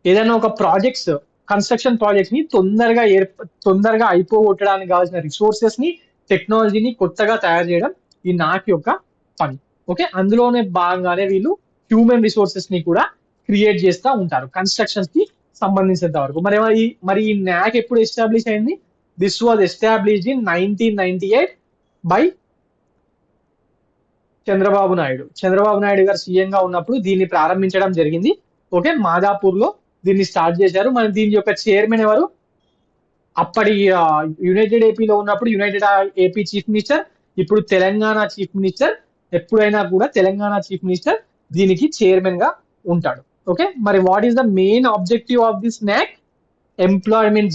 ఏదైనా ఒక ప్రాజెక్ట్స్, కన్స్ట్రక్షన్ ప్రాజెక్ట్స్ ని తొందరగా అయిపోగొట్టడానికి కావాల్సిన రిసోర్సెస్ ని, టెక్నాలజీని కొత్తగా తయారు చేయడం ఈ నాక్ యొక్క పని. ఓకే, అందులోనే భాగంగానే వీళ్ళు హ్యూమన్ రిసోర్సెస్ ని కూడా క్రియేట్ చేస్తూ ఉంటారు కన్స్ట్రక్షన్స్ కి సంబంధించినంత వరకు. మరి ఈ నాక్ ఎప్పుడు ఎస్టాబ్లిష్ అయింది? This was established in 1998 by Chandrababu Naidu గారు సీఎం గా ఉన్నప్పుడు దీన్ని ప్రారంభించడం జరిగింది. ఓకే, మాదాపూర్ లో దీన్ని స్టార్ట్ చేశారు. మరి దీని యొక్క చైర్మన్ ఎవరు? అప్పటి యునైటెడ్ ఏపీలో ఉన్నప్పుడు యునైటెడ్ ఏపీ చీఫ్ మినిస్టర్, ఇప్పుడు తెలంగాణ చీఫ్ మినిస్టర్. ఎప్పుడైనా కూడా తెలంగాణ చీఫ్ మినిస్టర్ దీనికి చైర్మన్ గా ఉంటాడు. ఓకే, మరి what is the main objective of this NAC? Employment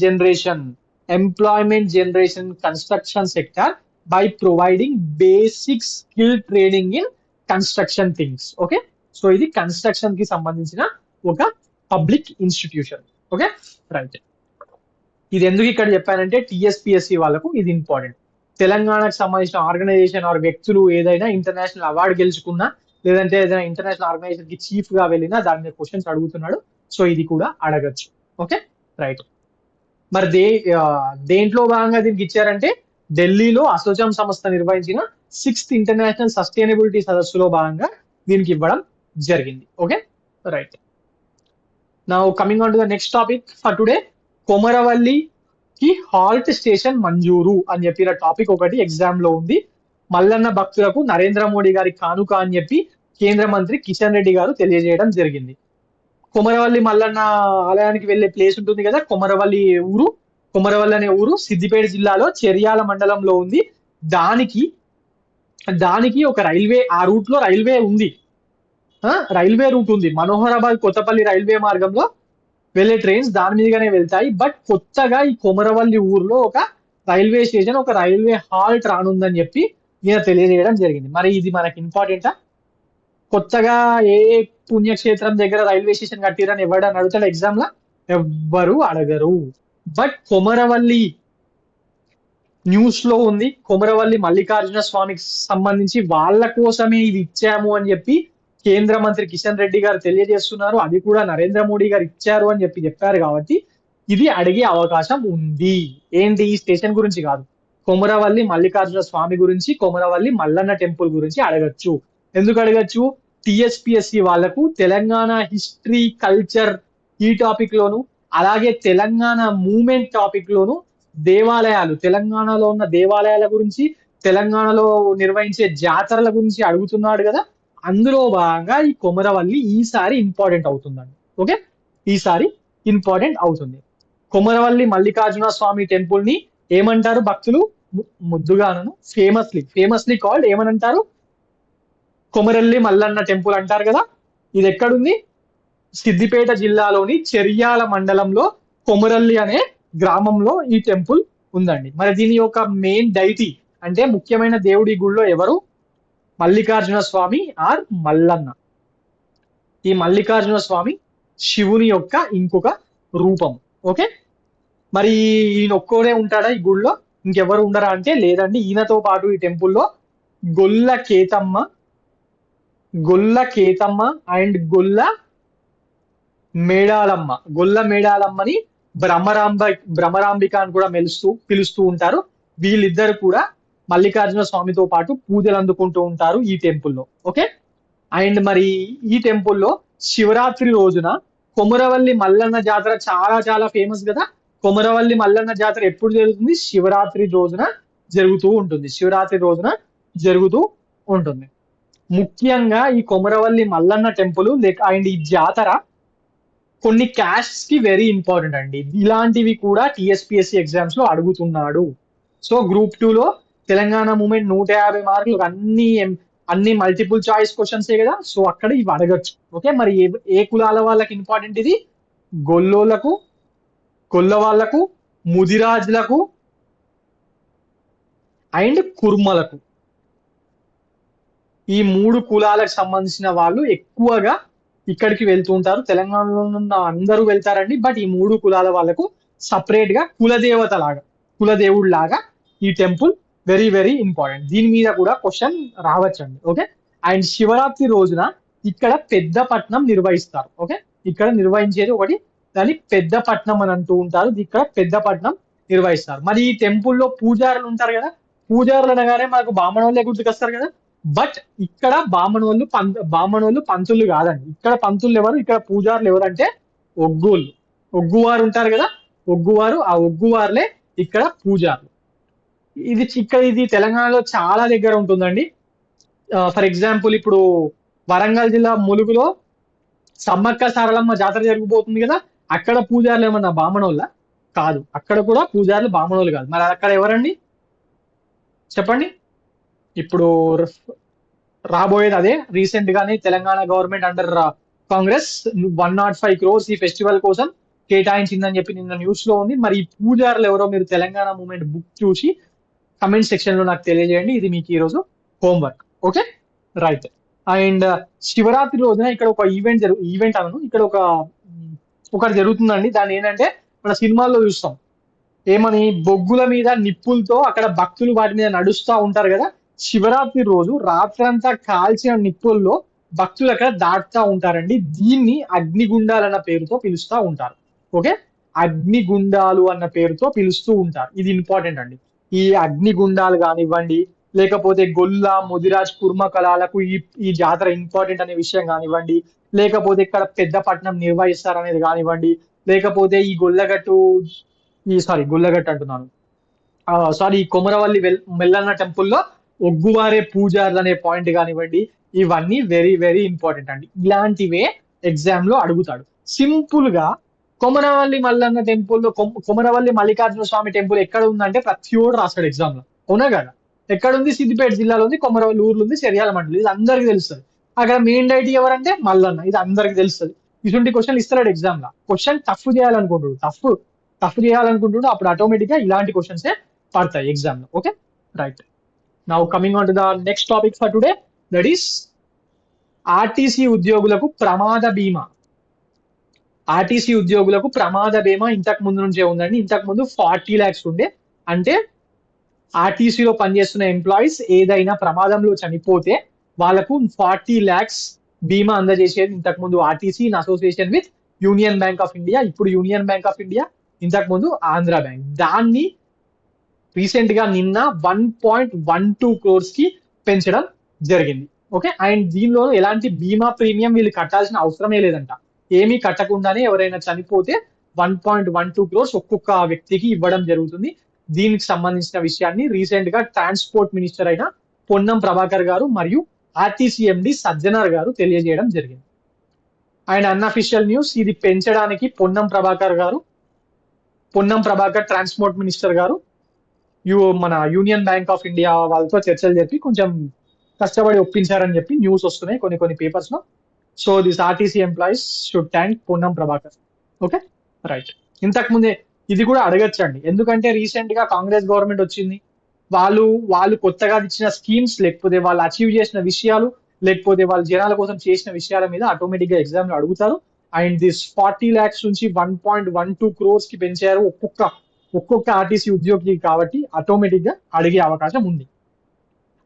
generation construction sector by providing basic skill training in construction things. Okay, so ఇది కన్స్ట్రక్షన్ కి సంబంధించిన ఒక పబ్లిక్ ఇన్స్టిట్యూషన్. Okay, right. ఇది ఎందుకు ఇక్కడ చెప్పానంటే టిఎస్పిఎస్సి వాళ్ళకు ఇది ఇంపార్టెంట్. తెలంగాణకు సంబంధించిన ఆర్గనైజేషన్ ఆర్ వ్యక్తులు ఏదైనా ఇంటర్నేషనల్ అవార్డు గెలుచుకున్నా, లేదంటే ఏదైనా ఇంటర్నేషనల్ ఆర్గనైజేషన్ కి చీఫ్ గా వెళ్ళినా దాని మీద క్వశ్చన్స్ అడుగుతున్నాడు. సో ఇది కూడా అడగచ్చు. Okay, right. మరి దేంట్లో భాగంగా దీనికి ఇచ్చారంటే ఢిల్లీలో అసోచామ్ సంస్థ నిర్వహించిన 6th ఇంటర్నేషనల్ సస్టైనబిలిటీ సదస్సులో భాగంగా దీనికి ఇవ్వడం జరిగింది. Okay, right. Now coming on to the next topic for today, Komaravelli కి హాల్ట్ స్టేషన్ మంజూరు అని చెప్పిన టాపిక్ ఒకటి ఎగ్జామ్ లో ఉంది. మల్లన్న భక్తులకు నరేంద్ర మోడీ గారి కానుక అని చెప్పి కేంద్ర మంత్రి కిషన్ రెడ్డి గారు తెలియజేయడం జరిగింది. కొమరవల్లి మల్లన్న ఆలయానికి వెళ్లే ప్లేస్ ఉంటుంది కదా, కొమరవల్లి అనే ఊరు సిద్దిపేట జిల్లాలో చెర్యాల మండలంలో ఉంది. దానికి దానికి ఒక రైల్వే, ఆ రూట్ లో రైల్వే ఉంది. రైల్వే రూట్ ఉంది. మనోహరాబాద్ కొత్తపల్లి రైల్వే మార్గంలో వెళ్ళే ట్రైన్స్ దాని మీదుగానే వెళ్తాయి. బట్ కొత్తగా ఈ కొమరవల్లి ఊర్లో ఒక రైల్వే స్టేషన్, ఒక రైల్వే హాల్ట్ రానుందని చెప్పి ఈయన తెలియజేయడం జరిగింది. మరి ఇది మనకి ఇంపార్టెంటా? కొత్తగా ఏ పుణ్యక్షేత్రం దగ్గర రైల్వే స్టేషన్ కట్టిరని ఎవడని అడుగుతాడు ఎగ్జామ్ లా? ఎవ్వరు అడగరు. బట్ కొమరవల్లి న్యూస్ లో ఉంది. కొమరవల్లి మల్లికార్జున స్వామికి సంబంధించి వాళ్ళ కోసమే ఇది ఇచ్చాము అని చెప్పి కేంద్ర మంత్రి కిషన్ రెడ్డి గారు తెలియజేస్తున్నారు. అది కూడా నరేంద్ర మోడీ గారు ఇచ్చారు అని చెప్పి చెప్పారు కాబట్టి ఇది అడిగే అవకాశం ఉంది. ఏంటి? ఈ స్టేషన్ గురించి కాదు, కొమరవల్లి మల్లికార్జున స్వామి గురించి, కొమరవల్లి మల్లన్న టెంపుల్ గురించి అడగచ్చు. ఎందుకు అడగచ్చు? టిఎస్పిఎస్సి వాళ్లకు తెలంగాణ హిస్టరీ, కల్చర్ ఈ టాపిక్ లోను, అలాగే తెలంగాణ మూమెంట్ టాపిక్ లోను దేవాలయాలు, తెలంగాణలో ఉన్న దేవాలయాల గురించి, తెలంగాణలో నిర్వహించే జాతరల గురించి అడుగుతున్నాడు కదా. అందులో భాగంగా ఈ కొమరవల్లి ఈసారి ఇంపార్టెంట్ అవుతుందండి. ఓకే, ఈసారి ఇంపార్టెంట్ అవుతుంది. కొమరవల్లి మల్లికార్జున స్వామి టెంపుల్ ని ఏమంటారు భక్తులు? ముద్దుగాను ఫేమస్లీ కాల్డ్ ఏమనంటారు? కొమరల్లి మల్లన్న టెంపుల్ అంటారు కదా. ఇది ఎక్కడుంది? సిద్దిపేట జిల్లాలోని చెర్యాల మండలంలో కొమరల్లి అనే గ్రామంలో ఈ టెంపుల్ ఉందండి. మరి దీని యొక్క మెయిన్ డైటీ అంటే ముఖ్యమైన దేవుడి గుళ్ళో ఎవరు? మల్లికార్జున స్వామి ఆర్ మల్లన్న. ఈ మల్లికార్జున స్వామి శివుని యొక్క ఇంకొక రూపం. ఓకే, మరి ఈయన ఒక్కడే ఉంటాడా ఈ గుళ్ళో? ఇంకెవరు ఉండరా అంటే లేదండి. ఈయనతో పాటు ఈ టెంపుల్లో గొల్ల కేతమ్మ అండ్ గొల్ల మేడాలమ్మని భ్రమరాంబిక అని కూడా పిలుస్తూ ఉంటారు. వీళ్ళిద్దరు కూడా మల్లికార్జున స్వామితో పాటు పూజలు అందుకుంటూ ఉంటారు ఈ టెంపుల్లో. ఓకే, అండ్ మరి ఈ టెంపుల్లో శివరాత్రి రోజున కొమరవల్లి మల్లన్న జాతర చాలా చాలా ఫేమస్ కదా. కొమరవల్లి మల్లన్న జాతర ఎప్పుడు జరుగుతుంది? శివరాత్రి రోజున జరుగుతూ ఉంటుంది. ముఖ్యంగా ఈ కొమరవల్లి మల్లన్న టెంపుల్ అండ్ ఈ జాతర కొన్ని క్యాస్ట్స్ కి వెరీ ఇంపార్టెంట్ అండి. ఇలాంటివి కూడా టిఎస్పిఎస్సి ఎగ్జామ్స్ లో అడుగుతున్నాడు. సో గ్రూప్ 2 లో తెలంగాణ మూమెంట్ 150 మార్కులు అన్ని మల్టిపుల్ చాయిస్ క్వశ్చన్సే కదా. సో అక్కడ ఇవి అడగచ్చు. ఓకే, మరి ఏ కులాల వాళ్ళకి ఇంపార్టెంట్ ఇది? గొల్ల వాళ్ళకు, ముదిరాజులకు అండ్ కుర్మలకు. ఈ 3 కులాలకు సంబంధించిన వాళ్ళు ఎక్కువగా ఇక్కడికి వెళ్తూ ఉంటారు. తెలంగాణలో ఉన్న అందరూ వెళ్తారండి. బట్ ఈ 3 కులాల వాళ్ళకు సపరేట్ గా కులదేవుడు లాగా ఈ టెంపుల్ వెరీ వెరీ ఇంపార్టెంట్. దీని మీద కూడా క్వశ్చన్ రావచ్చండి. ఓకే, అండ్ శివరాత్రి రోజున ఇక్కడ పెద్దపట్నం నిర్వహిస్తారు. ఓకే, ఇక్కడ నిర్వహించేది ఒకటి, దాన్ని పెద్దపట్నం అని అంటూ ఉంటారు. ఇక్కడ పెద్దపట్నం నిర్వహిస్తారు. మరి ఈ టెంపుల్లో పూజారులు ఉంటారు కదా. పూజారులు అనగానే మనకు బామణోళ్ళే గుర్తుకొస్తారు కదా. బట్ ఇక్కడ బామణోళ్ళు పంతులు కాదండి. ఇక్కడ పంతులు ఎవరు? ఇక్కడ పూజారులు ఎవరంటే ఒగ్గువారు ఉంటారు కదా. ఆ ఒగ్గువారులే ఇక్కడ పూజారులు. ఇది తెలంగాణలో చాలా దగ్గర ఉంటుందండి. ఫర్ ఎగ్జాంపుల్ ఇప్పుడు వరంగల్ జిల్లా ములుగులో సమ్మక్క సారలమ్మ జాతర జరిగిపోతుంది కదా. అక్కడ పూజారులు ఏమన్నా బామణోళ్ళ? కాదు, అక్కడ కూడా పూజారులు బామణోళ్ళు కాదు. మరి అక్కడ ఎవరండి చెప్పండి? ఇప్పుడు రాబోయేది అదే. రీసెంట్ గానే Telangana government under Congress 105 crores ఈ ఫెస్టివల్ కోసం కేటాయించిందని చెప్పి నిన్న న్యూస్ లో ఉంది. మరి ఈ పూజారులు ఎవరో మీరు తెలంగాణ మూమెంట్ బుక్ చూసి కమెంట్ సెక్షన్ లో నాకు తెలియజేయండి. ఇది మీకు ఈ రోజు homework. Okay, right. And Shivaratri రోజున ఇక్కడ ఒక ఇక్కడ ఒకటి జరుగుతుందండి. దాన్ని ఏంటంటే మన సినిమాల్లో చూస్తాం. ఏమని? బొగ్గుల మీద నిప్పులతో అక్కడ భక్తులు వాటి మీద నడుస్తూ ఉంటారు కదా. శివరాత్రి రోజు రాత్రంతా కాల్చిన నిప్పుల్లో భక్తులు అక్కడ దాటుతూ ఉంటారండి. దీన్ని అగ్నిగుండాలు అన్న పేరుతో పిలుస్తూ ఉంటారు. ఓకే, అగ్నిగుండాలు అన్న పేరుతో పిలుస్తూ ఉంటారు. ఇది ఇంపార్టెంట్ అండి. ఈ అగ్నిగుండాలు కానివ్వండి, లేకపోతే గొల్ల, ముదిరాజ్, కుర్మ కళాలకు ఈ జాతర ఇంపార్టెంట్ అనే విషయం కానివ్వండి, లేకపోతే ఇక్కడ పెద్దపట్నం నిర్వహిస్తారు అనేది కానివ్వండి, లేకపోతే ఈ గొల్లగట్టు అంటున్నాను, ఈ కొమరవల్లి మెల్లన్న టెంపుల్లో ఒగ్గువారే పూజారులు అనే పాయింట్ కానివ్వండి, ఇవన్నీ వెరీ వెరీ ఇంపార్టెంట్ అండి. ఇలాంటివే ఎగ్జామ్ లో అడుగుతాడు. సింపుల్ గా కొమరవల్లి మల్లన్న టెంపుల్, కొమరవల్లి మల్లికార్జున స్వామి టెంపుల్ ఎక్కడ ఉందంటే ప్రతి ఓడు రాస్తాడు ఎగ్జామ్ లో, అవునా కదా? ఎక్కడ ఉంది? సిద్దిపేట జిల్లాలో ఉంది, కొమరవల్లి ఊర్లో ఉంది, చెర్యాల మండలి. ఇది అందరికి తెలుస్తుంది. అక్కడ మెయిన్ డైటీ ఎవరంటే మల్లన్న, ఇది అందరికి తెలుస్తుంది. ఇటువంటి క్వశ్చన్ ఇస్తాడు ఎగ్జామ్ లో. క్వశ్చన్ టఫ్ చేయాలనుకుంటుడు, టఫ్ చేయాలనుకుంటుడు, అప్పుడు ఆటోమేటిక్ గా ఇలాంటి క్వశ్చన్స్ పడతాయి ఎగ్జామ్ లో. Okay, right. Now coming on to the next topic for today, that is RTC ఉద్యోగులకు ప్రమాద బీమా. ఆర్టీసీ ఉద్యోగులకు ప్రమాద బీమా ఇంతకు ముందు నుంచే ఉందండి. ఇంతకు ముందు 40 lakhs ఉండే. అంటే ఆర్టీసీలో పనిచేస్తున్న ఎంప్లాయీస్ ఏదైనా ప్రమాదంలో చనిపోతే వాళ్ళకు 40 lakhs బీమా అందజేసేది ఇంతకు ముందు RTC in association with union bank of India. ఇప్పుడు యూనియన్ బ్యాంక్ ఆఫ్ ఇండియా, ఇంతకు ముందు ఆంధ్ర బ్యాంక్. దాన్ని రీసెంట్ గా నిన్న 1.12 crores కి పెంచడం జరిగింది. ఓకే, అండ్ దీనిలో ఎలాంటి బీమా ప్రీమియం వీళ్ళు కట్టాల్సిన అవసరమే లేదంట. ఏమీ కట్టకుండానే ఎవరైనా చనిపోతే 1.12 crores ఒక్కొక్క వ్యక్తికి ఇవ్వడం జరుగుతుంది. దీనికి సంబంధించిన విషయాన్ని రీసెంట్ గా ట్రాన్స్పోర్ట్ మినిస్టర్ అయిన పొన్నం ప్రభాకర్ గారు మరియు ఆర్టీసీ ఎండి సజ్జనార్ గారు తెలియజేయడం జరిగింది. అండ్ అన్అఫిషియల్ న్యూస్, ఇది పెంచడానికి పొన్నం ప్రభాకర్ ట్రాన్స్పోర్ట్ మినిస్టర్ గారు మన యూనియన్ బ్యాంక్ ఆఫ్ ఇండియా వాళ్ళతో చర్చలు చెప్పి కొంచెం కష్టపడి ఒప్పించారని చెప్పి న్యూస్ వస్తున్నాయి కొన్ని పేపర్స్ లో. So this RTC employees should thank Ponnam Prabhakar. Okay, right. ఇంతకు ముందే ఇది కూడా అడగచ్చండి, ఎందుకంటే రీసెంట్ గా కాంగ్రెస్ గవర్నమెంట్ వచ్చింది. వాళ్ళు కొత్తగా ఇచ్చిన స్కీమ్స్, లేకపోతే వాళ్ళు అచీవ్ చేసిన విషయాలు, లేకపోతే వాళ్ళు జనాల కోసం చేసిన విషయాల మీద ఆటోమేటిక్ గా ఎగ్జామ్ లో అడుగుతారు. అండ్ దిస్ 40 lakhs నుంచి 1.12 crores కి పెంచారు ఒక్కొక్క ఆర్టీసీ ఉద్యోగి, కాబట్టి ఆటోమేటిక్ గా అడిగే అవకాశం ఉంది.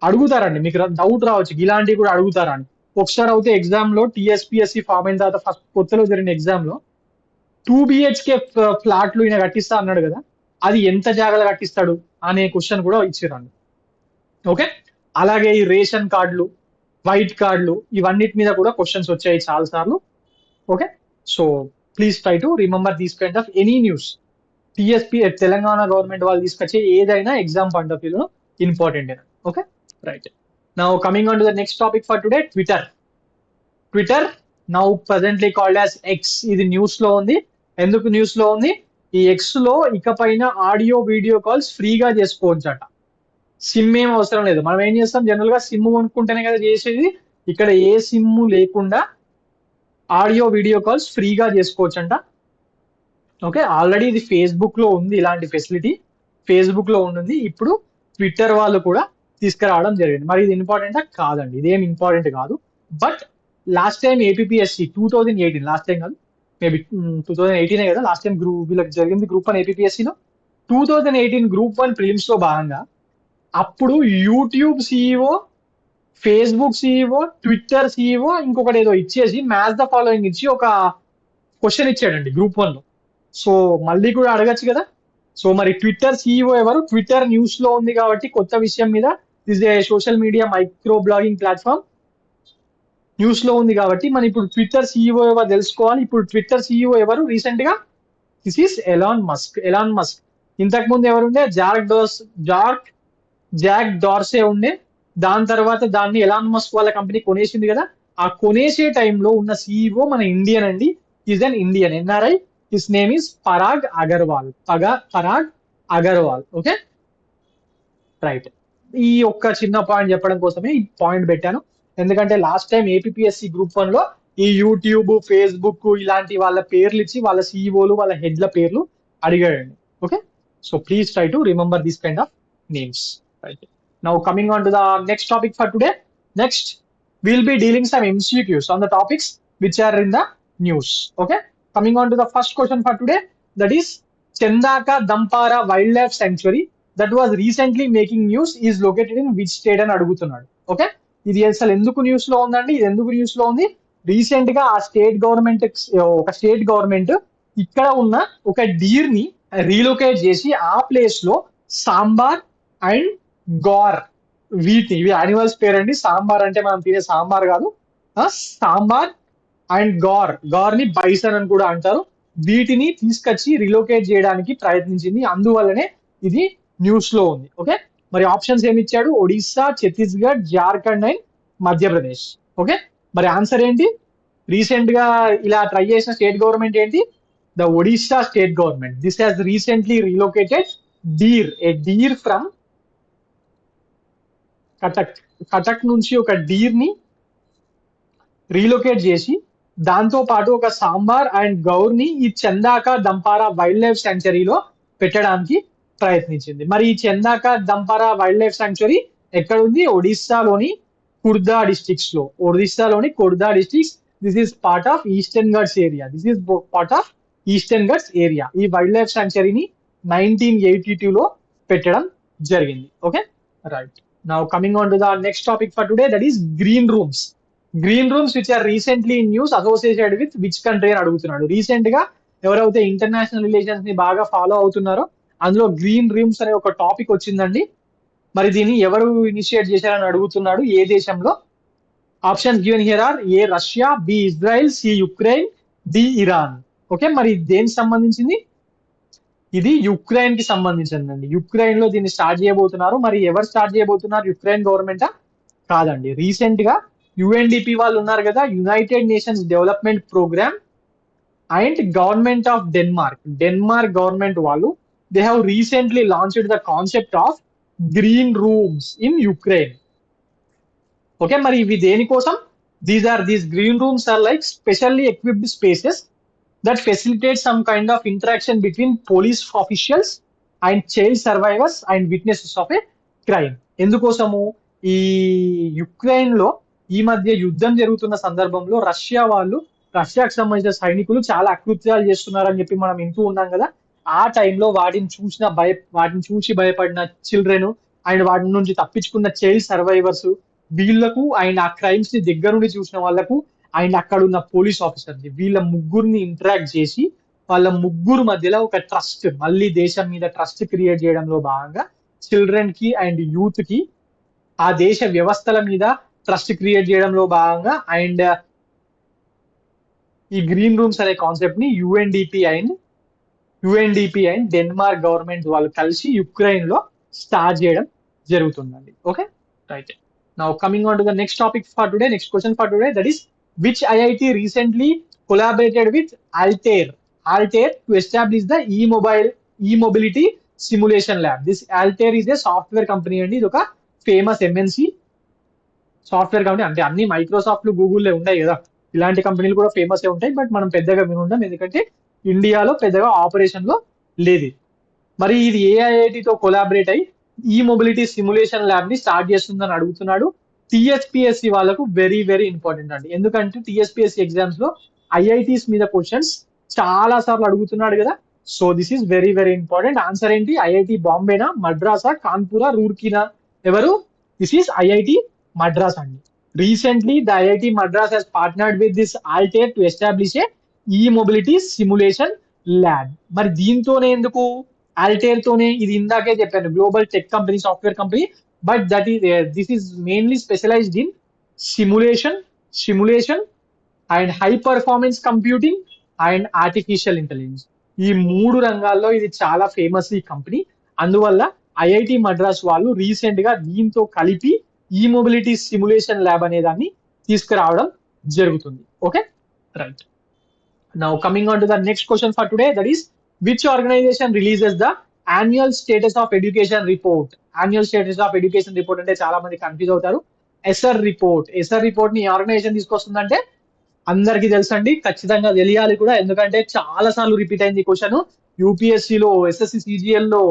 అడుగుతారండి, మీకు డౌట్ రావచ్చు ఇలాంటివి కూడా అడుగుతారా అని. ఒకసారి అయితే ఎగ్జామ్ లో టీఎస్పీఎస్సీ ఫామ్ అయిన తర్వాత ఫస్ట్ కొత్తలో జరిగిన ఎగ్జామ్ లో 2 BHK ఫ్లాట్లు ఈయన కట్టిస్తా అన్నాడు కదా, అది ఎంత జాగ్రత్త కట్టిస్తాడు అనే క్వశ్చన్ కూడా ఇచ్చిరండి. ఓకే, అలాగే ఈ రేషన్ కార్డులు, వైట్ కార్డులు, ఇవన్నిటి మీద కూడా క్వశ్చన్స్ వచ్చాయి చాలా సార్లు. Okay, so please try to remember these kind of any news. Tsp Telangana government వాళ్ళు తీసుకొచ్చే ఏదైనా ఎగ్జామ్ పాయింట్ ఆఫ్ వ్యూలో important. Okay, right. Now coming on to the next topic for today, Twitter now presently called as X. ఇది న్యూస్ లో ఉంది. ఎందుకు న్యూస్ లో ఉంది? ఈ ఎక్స్ లో ఇకపైన ఆడియో వీడియో కాల్స్ ఫ్రీగా చేసుకోవచ్చట. సిమ్ ఏం అవసరం లేదు. మనం ఏం చేస్తాం, జనరల్ గా సిమ్ కొనుక్కుంటేనే కదా చేసేది. ఇక్కడ ఏ సిమ్ లేకుండా ఆడియో వీడియో కాల్స్ ఫ్రీగా చేసుకోవచ్చంట. ఓకే, ఆల్రెడీ ఇది ఫేస్బుక్ లో ఉంది, ఇలాంటి ఫెసిలిటీ ఫేస్బుక్ లో ఉంటుంది. ఇప్పుడు ట్విట్టర్ వాళ్ళు కూడా తీసుకురావడం జరిగింది. మరి ఇది ఇంపార్టెంటా? కాదండి, ఇదేం ఇంపార్టెంట్ కాదు. But last time APSC 2018, last time కాదు, మేబీ 2018 కదా లాస్ట్ టైం వీళ్ళకి జరిగింది గ్రూప్ 1 ఏపీఎస్సిలో. 2018 గ్రూప్ 1 ప్రిలిమ్స్ లో భాగంగా అప్పుడు YouTube CEO, Facebook CEO, Twitter CEO ఇంకొకటి ఏదో ఇచ్చేసి మ్యాచ్ ద ఫాలోయింగ్ ఇచ్చి ఒక క్వశ్చన్ ఇచ్చాడండి గ్రూప్ 1 లో. సో మళ్ళీ కూడా అడగచ్చు కదా. సో మరి ట్విట్టర్ సిఇఓ ఎవరు? ట్విట్టర్ న్యూస్ లో ఉంది కాబట్టి కొత్త విషయం మీద, this A social media micro blogging platform, news లో ఉంది కాబట్టి మనం ఇప్పుడు ట్విట్టర్ సిఇఓ ఎవరు తెలుసుకోవాలి. ఇప్పుడు ట్విట్టర్ సిఇఓ ఎవరు? రీసెంట్ గా దిస్ ఈస్ ఎలాన్ మస్క్. ఇంతకు ముందు ఎవరుండే? జాక్ డార్సే ఉండే. దాని తర్వాత దాన్ని ఎలాన్ మస్క్ వాళ్ళ కంపెనీ కొనేసింది కదా. ఆ కొనేసే టైంలో ఉన్న సిఇఓ మన ఇండియన్ అండి. Is an Indian NRI. His name is Parag Agarwal. Okay, right. ఈ ఒక్క చిన్న పాయింట్ చెప్పడం కోసమే ఈ పాయింట్ పెట్టాను. ఎందుకంటే లాస్ట్ టైం ఏపీఎస్సి గ్రూప్ 1 లో ఈ యూట్యూబ్, ఫేస్బుక్ ఇలాంటి వాళ్ళ పేర్లు ఇచ్చి వాళ్ళ సిఇఓలు, వాళ్ళ హెడ్ల పేర్లు అడిగాడండి. Okay, so please try to remember this kind of names. Right. Now coming on to the next topic for today. Next we'll be dealing some MCQs on the topics which are in the news. Okay, coming on to the first question for today, that is Chendaka Dampara Wildlife Sanctuary that was recently making news is located in which state అని అడుగుతున్నాడు. ఓకే, ఇది అసలు ఎందుకు న్యూస్ లో ఉందండి? ఇది ఎందుకు న్యూస్ లో ఉంది? రీసెంట్ గా ఆ ఒక స్టేట్ గవర్నమెంట్ ఇక్కడ ఉన్న ఒక డీర్ ని రీలొకేట్ చేసి ఆ ప్లేస్ లో సాంబార్ అండ్ గోర్, ఇవి యానిమల్స్ పేరండి. సాంబార్ అంటే మనం తినే సాంబార్ కాదు, సాంబార్ అండ్ గోర్ ని బైసన్ అని కూడా అంటారు. వీటిని తీసుకొచ్చి రిలోకేట్ చేయడానికి ప్రయత్నించింది, అందువల్లనే ఇది న్యూస్ లో ఉంది. ఓకే, మరి ఆప్షన్స్ ఏమి ఇచ్చాడు? ఒడిస్సా, ఛత్తీస్గఢ్, జార్ఖండ్ అండ్ మధ్యప్రదేశ్. ఓకే, మరి ఆన్సర్ ఏంటి? రీసెంట్ గా ఇలా ట్రై చేసిన స్టేట్ గవర్నమెంట్ ఏంటి? The Odisha state government. This has recently relocated deer from Cuttack. Cuttack నుంచి ఒక డీర్ ని రీలొకేట్ చేసి దాంతో పాటు ఒక సాంబార్ అండ్ గౌర్ ని ఈ చందాక దంపారా వైల్డ్ లైఫ్ శాంక్చురీలో పెట్టడానికి ప్రయత్నించింది. మరి ఈ Chandaka Dampara wildlife sanctuary ఎక్కడ ఉంది? ఒడిస్సాలోని కుర్దా డిస్ట్రిక్ట్స్ లో. ఒడిస్సాలోని Khurda districts. This is part of eastern ghats area. This is part of eastern ghats area. ఈ వైల్డ్ లైఫ్ శాంక్చురీని 1982 లో పెట్టడం జరిగింది. Okay, right. Now coming on to the next topic for today, that is green rooms. Green rooms which are recently in news associated with which country అని అడుగుతున్నాడు. రీసెంట్ గా ఎవరైతే ఇంటర్నేషనల్ రిలేషన్స్ ని బాగా ఫాలో అవుతున్నారో అందులో గ్రీన్ రూమ్స్ అనే ఒక టాపిక్ వచ్చిందండి. మరి దీన్ని ఎవరు ఇనిషియేట్ చేశారని అడుగుతున్నాడు, ఏ దేశంలో? Options given here are: A Russia, B Israel, C Ukraine, D Iran. Okay, మరి దేనికి సంబంధించింది? ఇది యుక్రెయిన్ కి సంబంధించిందండి. యుక్రెయిన్ లో దీన్ని స్టార్ట్ చేయబోతున్నారు. మరి ఎవరు స్టార్ట్ చేయబోతున్నారు? యుక్రెయిన్ గవర్నమెంటా? కాదండి. రీసెంట్ గా యుఎన్డిపి వాళ్ళు ఉన్నారు కదా, united nations development programme and government of Denmark government వాళ్ళు they have recently launched the concept of green rooms in Ukraine. Okay, మరి ఇవి దేనికోసం? These green rooms are like specially equipped spaces that facilitate some kind of interaction between police officials and child survivors and witnesses of a crime. ఎందుకోసము? ఈ యుక్రెయిన్ లో ఈ మధ్య యుద్ధం జరుగుతున్న సందర్భంలో రష్యాకు సంబంధించిన సైనికులు చాలా అకృత్యాలు చేస్తున్నారని చెప్పి మనం వింటూ ఉన్నాం కదా. ఆ టైంలో వాటిని చూసి భయపడిన చిల్డ్రన్ అండ్ వాటి నుంచి తప్పించుకున్న చైల్డ్ సర్వైవర్స్, వీళ్లకు అండ్ ఆ క్రైమ్స్ ని దగ్గర నుండి చూసిన వాళ్లకు అండ్ అక్కడ ఉన్న పోలీస్ ఆఫీసర్, వీళ్ళ ముగ్గురిని ఇంటరాక్ట్ చేసి వాళ్ళ ముగ్గురు మధ్యలో ఒక ట్రస్ట్, మళ్ళీ దేశం మీద ట్రస్ట్ క్రియేట్ చేయడంలో భాగంగా చిల్డ్రన్ కి అండ్ యూత్ కి ఆ దేశ వ్యవస్థల మీద ట్రస్ట్ క్రియేట్ చేయడంలో భాగంగా అండ్ ఈ గ్రీన్ రూమ్స్ అనే కాన్సెప్ట్ ని యుఎన్డిపి అండ్ డెన్మార్క్ గవర్నమెంట్ వాళ్ళు కలిసి యుక్రెయిన్ లో స్టార్ట్ చేయడం జరుగుతుందండి. Okay, right. Now coming on to the next topic for today, next question for today, that is which IIT recently collaborated with Altair to establish the e-mobility simulation lab. This Altair is a software company అండి. ఇది ఒక ఫేమస్ ఎంఎన్సి సాఫ్ట్వేర్ కంపెనీ. అంటే అన్ని మైక్రోసాఫ్ట్, గూగుల్ ఉంటాయి కదా, ఇలాంటి కంపెనీలు కూడా ఫేమస్ ఉంటాయి. బట్ మనం పెద్దగా వినుంటాం ఎందుకంటే ఇండియాలో పెద్దగా ఆపరేషన్ లో లేదు. మరి ఇది ఏ ఐఐటితో కొలాబరేట్ అయ్యి ఈ మొబిలిటీ సిమ్యులేషన్ ల్యాబ్ ని స్టార్ట్ చేస్తుందని అడుగుతున్నాడు. టిఎస్పిఎస్సి వాళ్ళకు వెరీ వెరీ ఇంపార్టెంట్ అండి. ఎందుకంటే టిఎస్పిఎస్సి ఎగ్జామ్స్ లో ఐఐటీస్ మీద క్వశ్చన్స్ చాలా సార్లు అడుగుతున్నాడు కదా. So this is very very important. Answer ఏంటి? ఐఐటి బాంబేనా, మద్రాసా, కాన్పురా, రూర్కీనా? ఎవరు? దిస్ ఈస్ ఐఐటి మద్రాస్ అండి. Recently the IIT Madras has partnered with this Altair to establish a e mobility simulation lab. మరి దీంతోనే ఎందుకు? ఆల్టేర్ తోనే. ఇది ఇందాకే చెప్పాను, global tech company, software company. But this is mainly specialized in simulation and high performance computing and artificial intelligence. ఈ మూడు రంగాల్లో ఇది చాలా ఫేమస్ ఈ కంపెనీ. అందువల్ల ఐఐటి మద్రాస్ వాళ్ళు రీసెంట్ గా దీంతో కలిపి ఈ మొబిలిటీ సిమ్యులేషన్ ల్యాబ్ అనే దాన్ని తీసుకురావడం జరుగుతుంది. Okay, right. Now coming on to the next question for today, that is which organisation releases the annual status of education report. Annual status of education report అంటే చాలా మంది కన్ఫ్యూజ్ అవుతారు. ఎస్ఆర్ రిపోర్ట్ ని ఆర్గనైజేషన్ తీసుకొస్తుందంటే అందరికీ తెలుసండి, ఖచ్చితంగా తెలియాలి కూడా. ఎందుకంటే చాలా సార్లు రిపీట్ అయింది క్వశ్చన్. యూపీఎస్సీలో, ఎస్ఎస్సి సిజిఎల్ లో,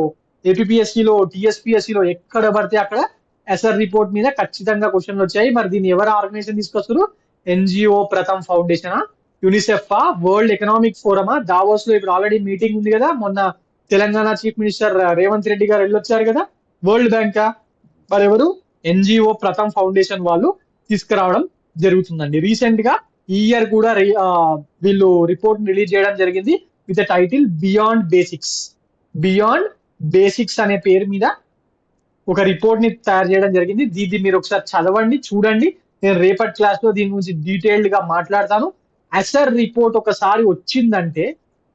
ఏపీఎస్సీలో, టిఎస్పిఎస్సిలో ఎక్కడ పడితే అక్కడ ఎస్ఆర్ రిపోర్ట్ మీద ఖచ్చితంగా క్వశ్చన్లు వచ్చాయి. మరి దీన్ని ఎవరు ఆర్గనైజేషన్ తీసుకొస్తారు? NGO Pratham foundation, UNICEF, world economic ఫోరమా? దావోస్ లో ఇప్పుడు ఆల్రెడీ మీటింగ్ ఉంది కదా, మొన్న తెలంగాణ చీఫ్ మినిస్టర్ రేవంత్ రెడ్డి గారు వెళ్ళొచ్చారు కదా. వరల్డ్ బ్యాంకా? మరి ఎవరు? ఎన్జిఓ ప్రథమ్ ఫౌండేషన్ వాళ్ళు తీసుకురావడం జరుగుతుందండి. రీసెంట్ గా ఈ ఇయర్ కూడా వీళ్ళు రిపోర్ట్ రిలీజ్ చేయడం జరిగింది with the title beyond basics అనే పేరు మీద ఒక రిపోర్ట్ ని తయారు చేయడం జరిగింది. దీన్ని మీరు ఒకసారి చదవండి, చూడండి. నేను రేపటి క్లాస్ లో దీని గురించి డీటెయిల్డ్ గా మాట్లాడతాను. ఎస్ఆర్ రిపోర్ట్ ఒకసారి వచ్చిందంటే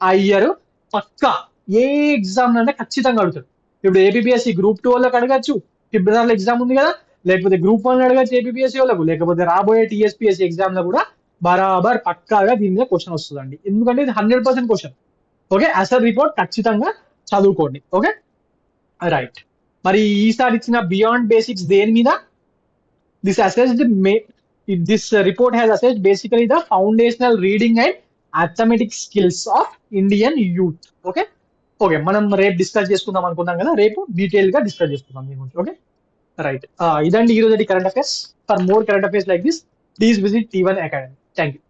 ఆ ఇయర్ పక్కా ఏ ఎగ్జామ్ అంటే ఖచ్చితంగా అడుగుతాడు. ఇప్పుడు ఏపీఎస్సి గ్రూప్ 2 వాళ్ళకి అడగచ్చు, ట్రిబ్యునల్ ఎగ్జామ్ ఉంది కదా, లేకపోతే గ్రూప్ 1 అడగచ్చు ఏపీఎస్సీ వాళ్ళకు, లేకపోతే రాబోయే టీఎస్పీఎస్సీ ఎగ్జామ్ లో కూడా బరాబర్ పక్కాగా దీని మీద క్వశ్చన్ వస్తుందండి. ఎందుకంటే ఇది 100% క్వశ్చన్. ఓకే, అసలు రిపోర్ట్ ఖచ్చితంగా చదువుకోండి. Okay right. మరి ఈసారి ఇచ్చిన బియాండ్ బేసిక్స్ దేని మీద? This assessed this report has assessed basically the foundational reading and arithmetic skills of Indian youth. Okay okay, మనం రేపు డిస్కస్ చేసుకుందాం అనుకున్నాం కదా, రేపు డీటెయిల్ గా డిస్కస్ చేసుకుందాం దీని గురించి. Okay right. ఇదండి ఈ రోజు current affairs. For more current affairs like this, please visit T1 Academy. Thank you.